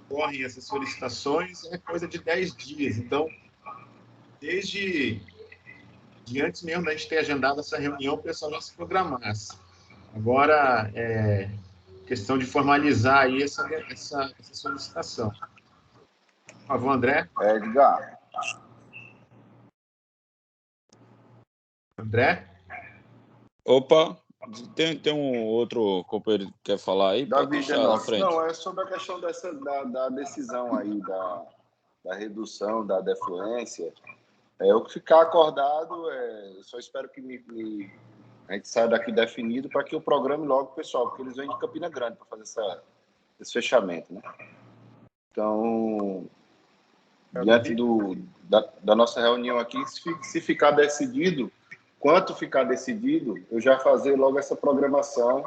ocorrem essas solicitações é coisa de 10 dias. Então, desde antes mesmo da gente ter agendado essa reunião, o pessoal já se programasse. Agora, questão de formalizar aí essa solicitação. Por favor, André. Edgar. André? Opa, tem um outro companheiro que quer falar aí? Pode deixar na frente. Não, é sobre a questão da decisão aí, da redução da defluência. O que ficar acordado, eu só espero que a gente saia daqui definido para que eu programe logo o pessoal, porque eles vêm de Campina Grande para fazer esse fechamento, né? Então, diante da nossa reunião aqui, se ficar decidido, quanto ficar decidido, eu já fazer logo essa programação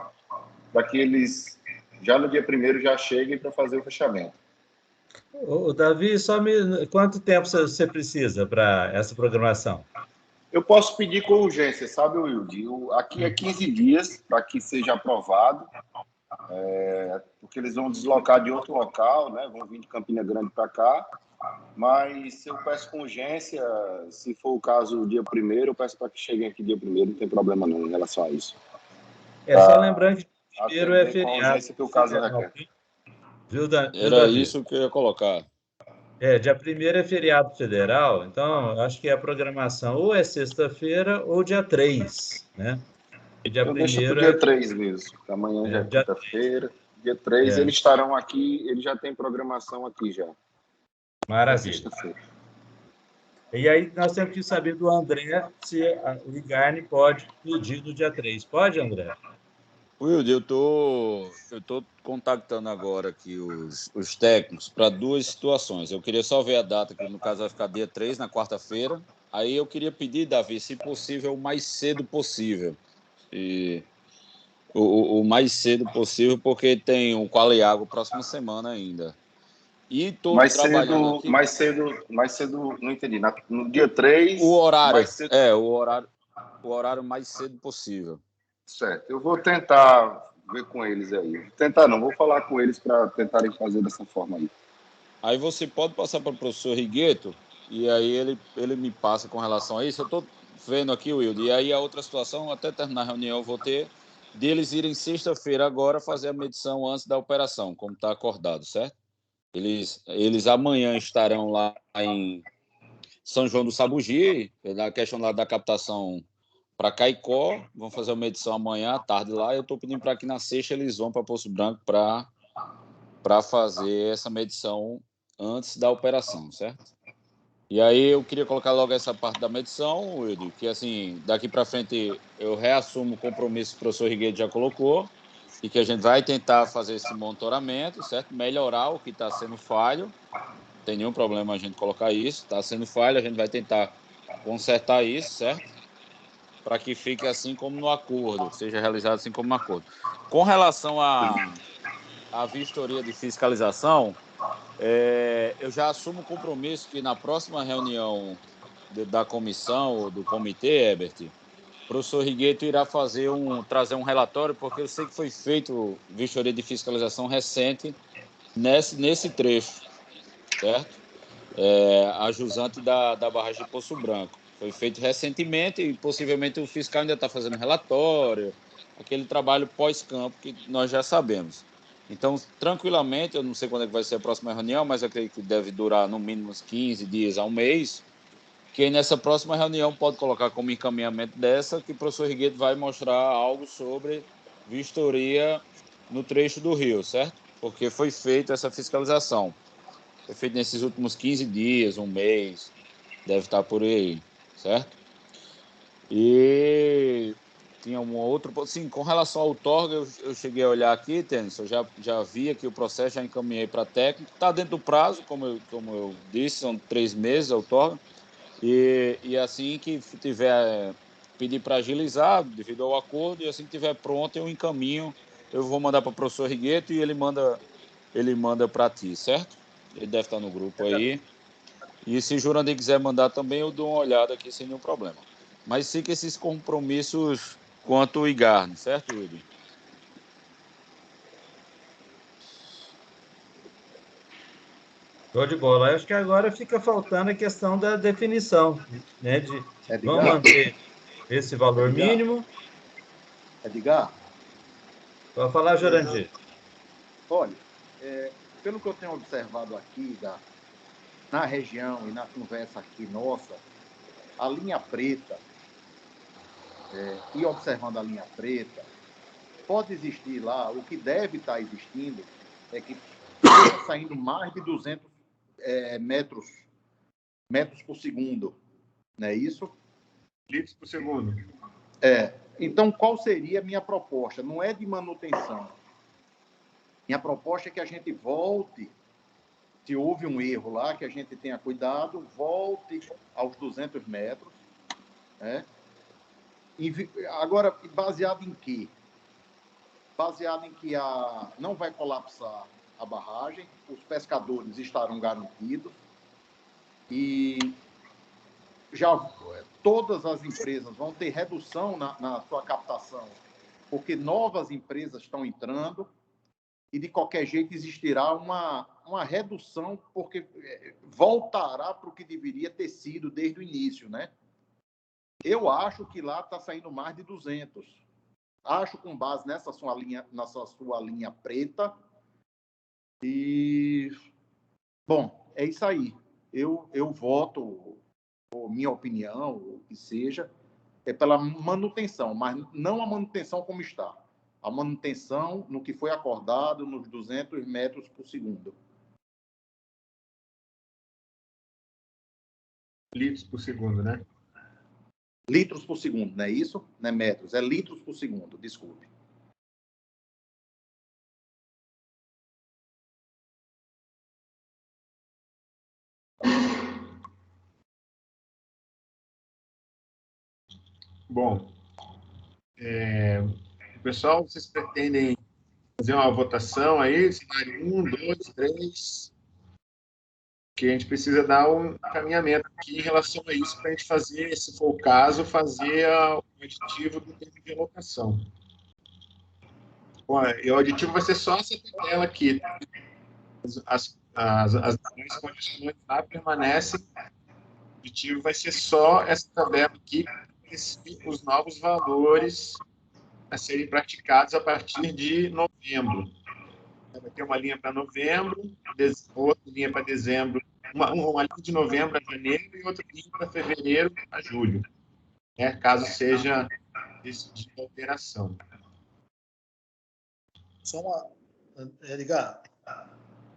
para que eles, já no dia 1º, já cheguem para fazer o fechamento. Ô, Davi, quanto tempo você precisa para essa programação? Eu posso pedir com urgência, sabe, Wilde? Aqui é 15 dias para que seja aprovado, porque eles vão deslocar de outro local, né? Vão vir de Campina Grande para cá, mas eu peço com urgência, se for o caso dia 1º, eu peço para que cheguem aqui dia 1º, não tem problema não em relação a isso. Só lembrando que primeiro é feriado. Que o caso requer. Viu, Era Davi? isso que eu ia colocar. Dia 1º é feriado federal, então eu acho que a programação ou é sexta-feira ou dia 3, né? E dia 1º deixa para o dia 3 mesmo, amanhã já é quinta-feira. Dia 3 eles estarão aqui, eles já têm programação aqui já. Maravilha. E aí nós temos que saber do André se o Igarni pode pedir no dia 3. Pode, André? Wilde, eu tô contactando agora aqui os técnicos para duas situações. Eu queria só ver a data, que no caso vai ficar dia 3, na quarta-feira. Aí eu queria pedir, Davi, se possível, o mais cedo possível. E o mais cedo possível, porque tem o Qualiago próxima semana ainda. E estou trabalhando aqui. Mais cedo, não entendi. No dia 3. O horário, mais cedo... o horário mais cedo possível. Certo. Eu vou tentar ver com eles aí. Tentar não, vou falar com eles para tentarem fazer dessa forma aí. Aí você pode passar para o professor Rigueto, e aí ele me passa com relação a isso. Eu estou vendo aqui, Wilde, e aí a outra situação, até terminar a reunião, eu vou ter deles irem sexta-feira agora fazer a medição antes da operação, como está acordado, certo? Eles amanhã estarão lá em São João do Sabugi, na questão lá da captação para Caicó, vão fazer uma medição amanhã à tarde lá. Eu estou pedindo para que na sexta eles vão para Poço Branco para fazer essa medição antes da operação, certo? E aí eu queria colocar logo essa parte da medição, Wilde, que assim, daqui para frente eu reassumo o compromisso que o professor Rigueiro já colocou, e que a gente vai tentar fazer esse monitoramento, certo? Melhorar o que está sendo falho. Não tem nenhum problema a gente colocar isso. Está sendo falho, a gente vai tentar consertar isso, certo? Para que fique assim como no acordo, seja realizado assim como no acordo. Com relação à vistoria de fiscalização, eu já assumo o compromisso que na próxima reunião da comissão ou do comitê, Herbert, o professor Rigueto irá trazer um relatório, porque eu sei que foi feito vistoria de fiscalização recente nesse trecho, certo? A jusante da barragem de Poço Branco. Foi feito recentemente e possivelmente o fiscal ainda está fazendo relatório, aquele trabalho pós-campo que nós já sabemos. Então, tranquilamente, eu não sei quando é que vai ser a próxima reunião, mas eu creio que deve durar no mínimo uns 15 dias a um mês, que nessa próxima reunião pode colocar como encaminhamento dessa que o professor Rigueto vai mostrar algo sobre vistoria no trecho do rio, certo? Porque foi feita essa fiscalização. Foi feito nesses últimos 15 dias, um mês, deve estar por aí, certo? E tinha um outro... Sim, com relação ao outorga, eu cheguei a olhar aqui, Tênis, eu já vi aqui o processo, já encaminhei para técnico, está dentro do prazo, como eu disse, são 3 meses a outorga, e assim que tiver, pedir para agilizar, devido ao acordo, e assim que tiver pronto, eu encaminho, eu vou mandar para o professor Rigueto e ele manda para ti, certo? Ele deve estar no grupo aí. E se o Jurandir quiser mandar também, eu dou uma olhada aqui sem nenhum problema. Mas fica esses compromissos quanto o IGARN, certo, Wilde? Show de bola. Eu acho que agora fica faltando a questão da definição, né? Vamos manter esse valor mínimo. Edgar? Pode falar, Jurandir. Olha, pelo que eu tenho observado aqui, na região e na conversa aqui nossa, a linha preta, e observando a linha preta, pode existir lá, o que deve estar existindo é que está saindo mais de 200 metros por segundo, não é isso? Litros por segundo. Então, qual seria a minha proposta? Não é de manutenção. Minha proposta é que a gente volte, se houve um erro lá, que a gente tenha cuidado, volte aos 200 metros. Né? Agora, baseado em quê? Baseado em que não vai colapsar a barragem, os pescadores estarão garantidos e já todas as empresas vão ter redução na sua captação, porque novas empresas estão entrando e, de qualquer jeito, existirá uma redução, porque voltará para o que deveria ter sido desde o início, né? Eu acho que lá está saindo mais de 200. Acho com base nessa sua linha preta. E, bom, é isso aí. Eu voto, minha opinião, o que seja, é pela manutenção, mas não a manutenção como está. A manutenção no que foi acordado nos 200 metros por segundo. Litros por segundo, né? Litros por segundo, não é isso? Não é metros, é litros por segundo, desculpe. Bom, pessoal, vocês pretendem fazer uma votação aí, cenário 1, 2, 3, que a gente precisa dar um encaminhamento aqui em relação a isso, para a gente fazer, se for o caso, fazer o aditivo do tempo de alocação. Bom, e o aditivo vai ser só essa tela aqui. As demais condições lá permanecem. O aditivo vai ser só essa tabela aqui, os novos valores a serem praticados a partir de novembro. Vai ter uma linha para novembro, outra linha para dezembro, uma linha de novembro a janeiro e outra linha para fevereiro a julho, caso seja de alteração. Só uma... Edgar?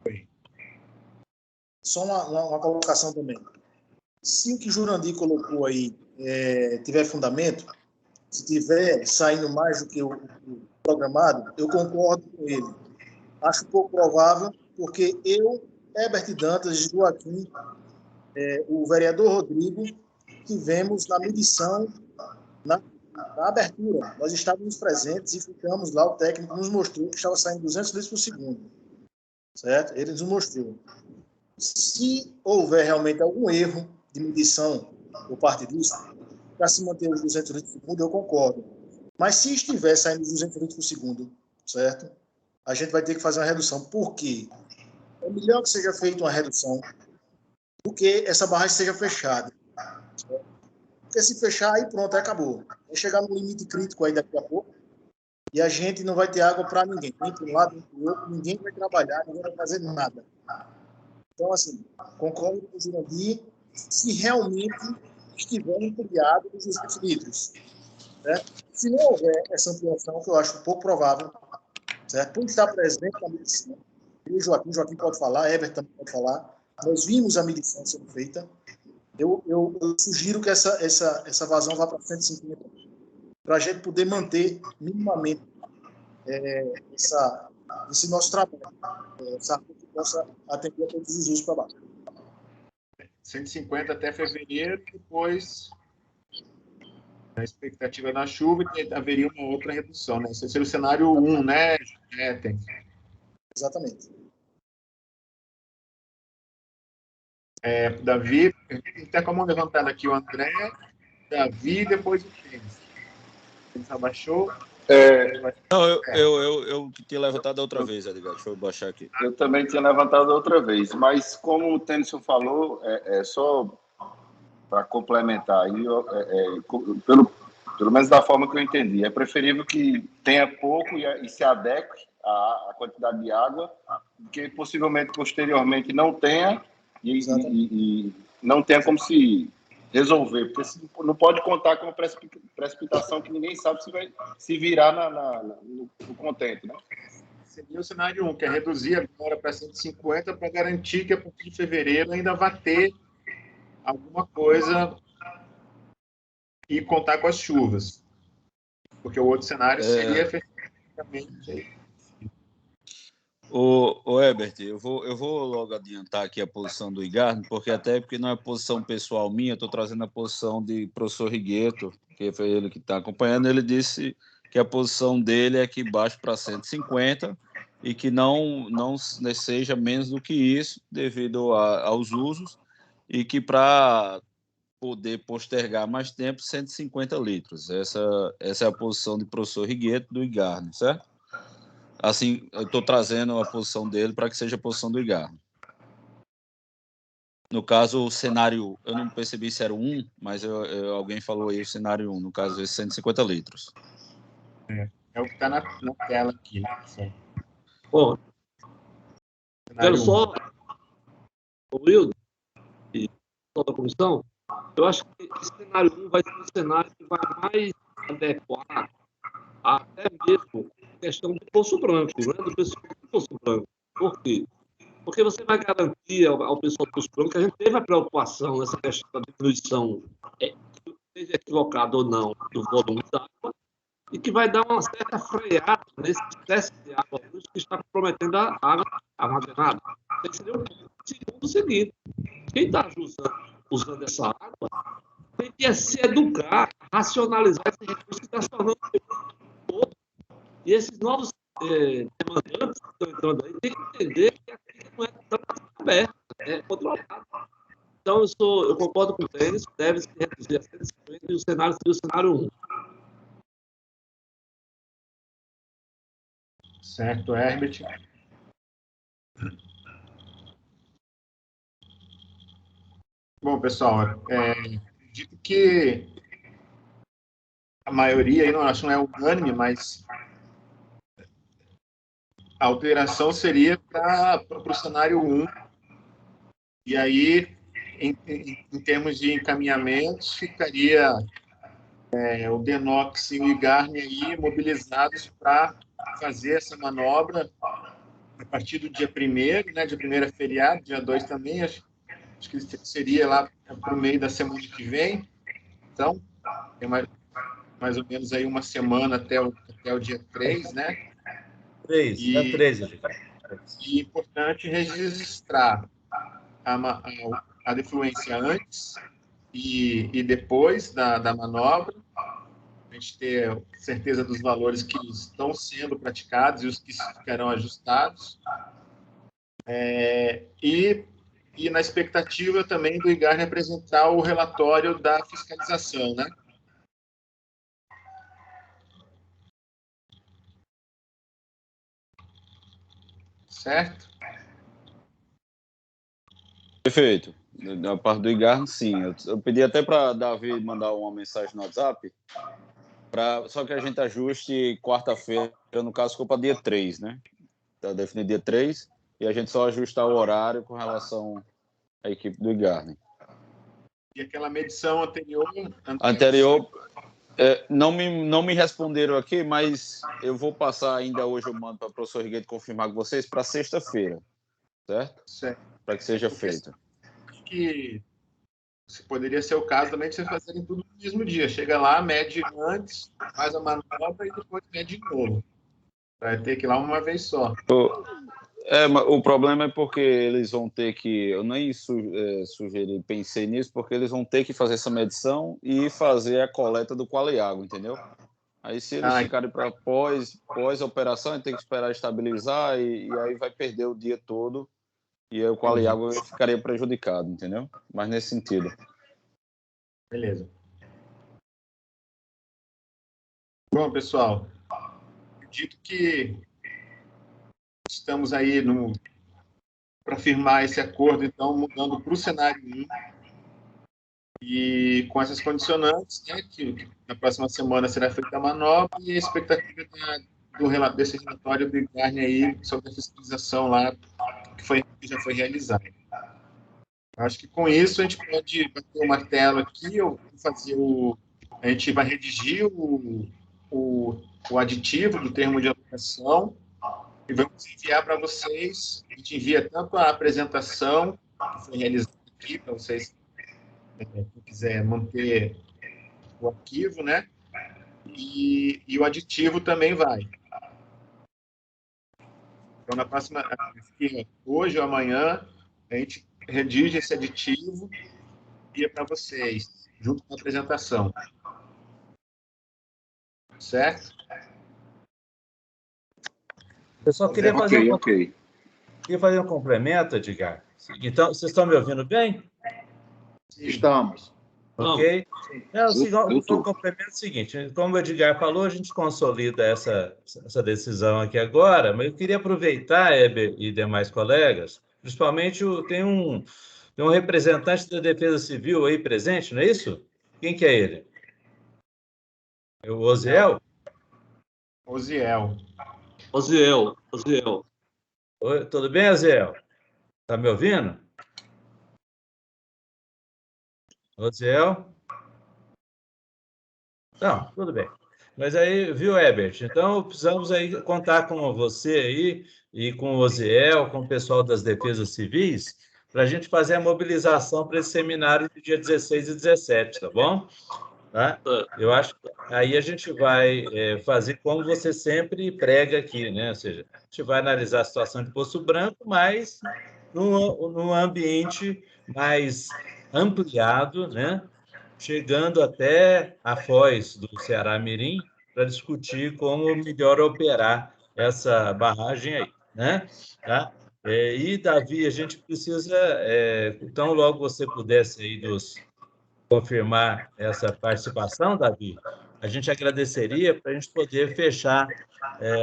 Oi. Só uma colocação também. Se o que Jurandir colocou aí tiver fundamento, se tiver saindo mais do que o programado, eu concordo com ele. Acho pouco provável, porque eu, Herbert Dantas, Joaquim, o vereador Rodrigo, tivemos na medição, na abertura. Nós estávamos presentes e ficamos lá, o técnico nos mostrou que estava saindo 200 litros por segundo. Certo? Ele nos mostrou. Se houver realmente algum erro de medição por parte disso, para se manter os 200 litros por segundo, eu concordo. Mas se estiver saindo 200 litros por segundo, certo? A gente vai ter que fazer uma redução. Por quê? É melhor que seja feita uma redução do que essa barragem seja fechada. Certo? Porque se fechar, aí pronto, aí acabou. Vai chegar no limite crítico aí daqui a pouco e a gente não vai ter água para ninguém. Nem para um lado, nem para o outro. Ninguém vai trabalhar, ninguém vai fazer nada. Então, assim, concordo com o Jurandir, se realmente estiver ampliado os 200 litros. Certo? Se não houver essa ampliação, que eu acho pouco provável, certo? Por estar presente na medição, eu, Joaquim pode falar, Herbert também pode falar, nós vimos a medição sendo feita, eu sugiro que essa vazão vá para 150, para a gente poder manter minimamente esse nosso trabalho, essa água que possa atender a todos os usos para baixo. 150 até fevereiro, depois a expectativa da chuva e haveria uma outra redução, né? Esse seria o cenário 1, né? Tem. Exatamente. Davi, está com a mão levantada aqui o André, Davi, depois o Tênis. Tênis abaixou. Não, eu tinha levantado outra vez, Edgar. Deixa eu baixar aqui. Eu também tinha levantado outra vez, mas como o Tennyson falou, só para complementar aí, pelo menos da forma que eu entendi, é preferível que tenha pouco e se adeque à quantidade de água, que possivelmente posteriormente não tenha e não tenha como se resolver, porque não pode contar com uma precipitação que ninguém sabe se vai se virar no contente, né? Seria o cenário 1, que é reduzir agora para 150 para garantir que a partir de fevereiro ainda vai ter alguma coisa e contar com as chuvas. Porque o outro cenário seria efetivamente... O Herbert, eu vou logo adiantar aqui a posição do Igarni, porque não é posição pessoal minha, eu estou trazendo a posição de professor Rigueto, que foi ele que está acompanhando. Ele disse que a posição dele é que baixe para 150 e que não seja menos do que isso devido aos usos, e que para poder postergar mais tempo, 150 litros. Essa é a posição de professor Rigueto do Igarni, certo? Assim, eu estou trazendo a posição dele para que seja a posição do Igarni. No caso, o cenário, eu não percebi se era 1, mas alguém falou aí o cenário 1, no caso, esse 150 litros. É o que está na tela aqui, né? Bom, quero só, o Wildo e toda a comissão, eu acho que esse cenário 1 vai ser um cenário que vai mais adequar até mesmo questão do Poço Branco, né? Do pessoal do Poço Branco. Por quê? Porque você vai garantir ao pessoal do Poço Branco que a gente teve a preocupação nessa questão da diminuição, seja equivocado ou não, do volume d'água, e que vai dar uma certa freada nesse excesso de água que está comprometendo a água armazenada. Esse seria o segundo seguinte: quem está usando essa água tem que se educar, racionalizar esse recurso que está se tornando todo. E esses novos demandantes que estão entrando aí têm que entender que a crítica não é tão aberta, é controlada. Então, eu concordo com o Tênis, deve se reduzir a 150 e o cenário seria o cenário 1. Certo, Herbert. Bom, pessoal, acredito que a maioria, aí não acho que não é unânime, mas a alteração seria para o cenário 1. E aí, em termos de encaminhamentos, ficaria o Denox e o Igarni aí mobilizados para fazer essa manobra a partir do dia 1º, né? Dia 1º é feriado, dia 2 também, acho que seria lá para o meio da semana que vem. Então, tem mais ou menos aí uma semana até o dia 3, né? 3, é 13. E é importante registrar a defluência antes e depois da manobra, a gente ter certeza dos valores que estão sendo praticados e os que ficarão ajustados. E na expectativa também do Igarni apresentar o relatório da fiscalização, né? Certo? Perfeito. Da parte do Igarni, sim. Eu pedi até para Davi mandar uma mensagem no WhatsApp, só que a gente ajuste quarta-feira, no caso, ficou para dia 3, né? Está definido dia 3, e a gente só ajustar o horário com relação à equipe do Igarni. E aquela medição anterior não me responderam aqui, mas eu vou passar ainda hoje, eu mando para o professor Rigueiro confirmar com vocês para sexta-feira, certo? Certo. Para que seja feito. Acho que poderia ser o caso também de vocês fazerem tudo no mesmo dia. Chega lá, mede antes, faz a manobra e depois mede de novo. Vai ter que ir lá uma vez só. O problema é porque eles vão ter que... Eu nem pensei nisso, porque eles vão ter que fazer essa medição e fazer a coleta do quali-água, entendeu? Aí se eles ficarem para pós-operação, ele tem que esperar estabilizar e aí vai perder o dia todo e aí o quali-água ficaria prejudicado, entendeu? Mas nesse sentido. Beleza. Bom, pessoal, acredito que estamos aí para firmar esse acordo, então, mudando para o cenário 1 e com essas condicionantes, né, que na próxima semana será feita a manobra e a expectativa desse relatório do Igarni aí sobre a fiscalização lá que já foi realizada. Acho que com isso a gente pode bater o martelo aqui, a gente vai redigir o aditivo do termo de alocação e vamos enviar para vocês. A gente envia tanto a apresentação que foi realizada aqui, para vocês, quem quiser manter o arquivo, né? E o aditivo também vai. Então, na próxima, hoje ou amanhã, a gente redige esse aditivo e envia para vocês, junto com a apresentação. Certo? Eu só queria queria fazer um complemento, Edgar. Então, vocês estão me ouvindo bem? Estamos. Ok? O complemento é o seguinte, como o Edgar falou, a gente consolida essa decisão aqui agora, mas eu queria aproveitar, Heber e demais colegas, principalmente tem um representante da Defesa Civil aí presente, não é isso? Quem que é ele? É o Oziel? Oziel. Oi, tudo bem, Oziel? Está me ouvindo? Oziel? Não, tudo bem. Mas aí, viu, Herbert? Então, precisamos aí contar com você aí e com o Oziel, com o pessoal das defesas civis, para a gente fazer a mobilização para esse seminário do dia 16 e 17, tá bom? Tá? Eu acho que aí a gente vai fazer como você sempre prega aqui, né? Ou seja, a gente vai analisar a situação de Poço Branco, mas num ambiente mais ampliado, né? chegando até a Foz do Ceará Mirim para discutir como melhor operar essa barragem aí, né? Tá? E, Davi, a gente precisa, então, logo você pudesse aí confirmar essa participação, Davi, a gente agradeceria para a gente poder fechar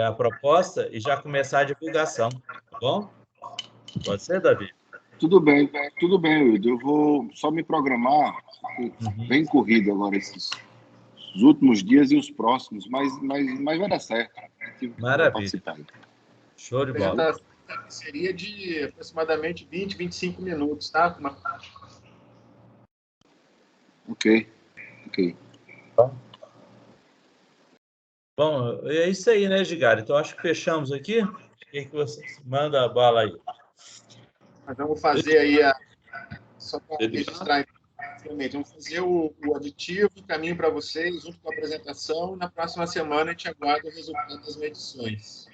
a proposta e já começar a divulgação, tá bom? Pode ser, Davi? Tudo bem, Wilder. Eu vou só me programar, bem corrido agora esses os últimos dias e os próximos, mas vai dar certo. Maravilha. Show de bola. Seria de aproximadamente 20, 25 minutos, tá? Ok. Bom, é isso aí, né, Gigari? Então, acho que fechamos aqui. O que você manda a bala aí? Nós vamos fazer aí, só para registrar, vamos fazer o aditivo, caminho para vocês, junto com a apresentação. Na próxima semana, a gente aguarda o resultado das medições.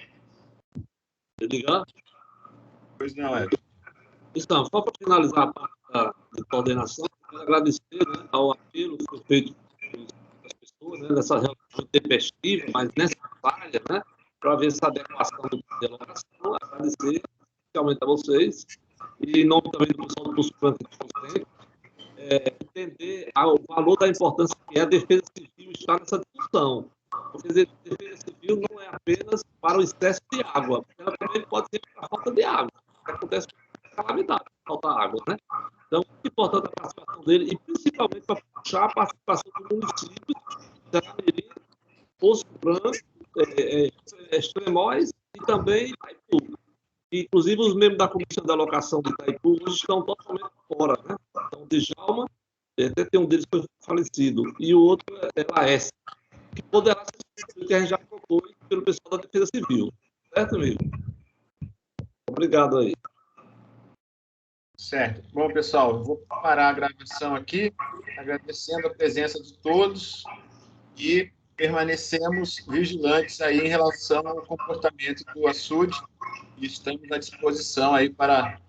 Ligar? Pois não, Então, só para finalizar a parte de coordenação, quero agradecer, né, ao apelo que foi feito pelas pessoas, né, nessa reunião intempestiva, mas necessária, né, para ver essa adequação do de alocação. Agradecer especialmente a vocês, e em nome também do pessoal do curso Franco de entender o valor da importância que a defesa civil está nessa discussão. Porque a defesa civil não é apenas para o excesso de água, ela também pode ser para a falta de água, que acontece com calamidade, falta água, né? Então, é importante a participação dele, e principalmente para puxar a participação do município, Serra-Mirim, Poço Branco, Extremóis e também Itaipu. Inclusive, os membros da Comissão de Alocação de Itaipu hoje estão totalmente fora, né? Então, Djalma, até tem um deles que foi falecido, e o outro é Laércio, que poderá ser que a gente já propôs pelo pessoal da Defesa Civil. Certo, amigo? Obrigado aí. Certo. Bom, pessoal, eu vou parar a gravação aqui, agradecendo a presença de todos e permanecemos vigilantes aí em relação ao comportamento do açude e estamos à disposição aí para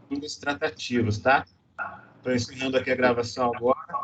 futuras tratativas, tá? Estou encerrando aqui a gravação agora.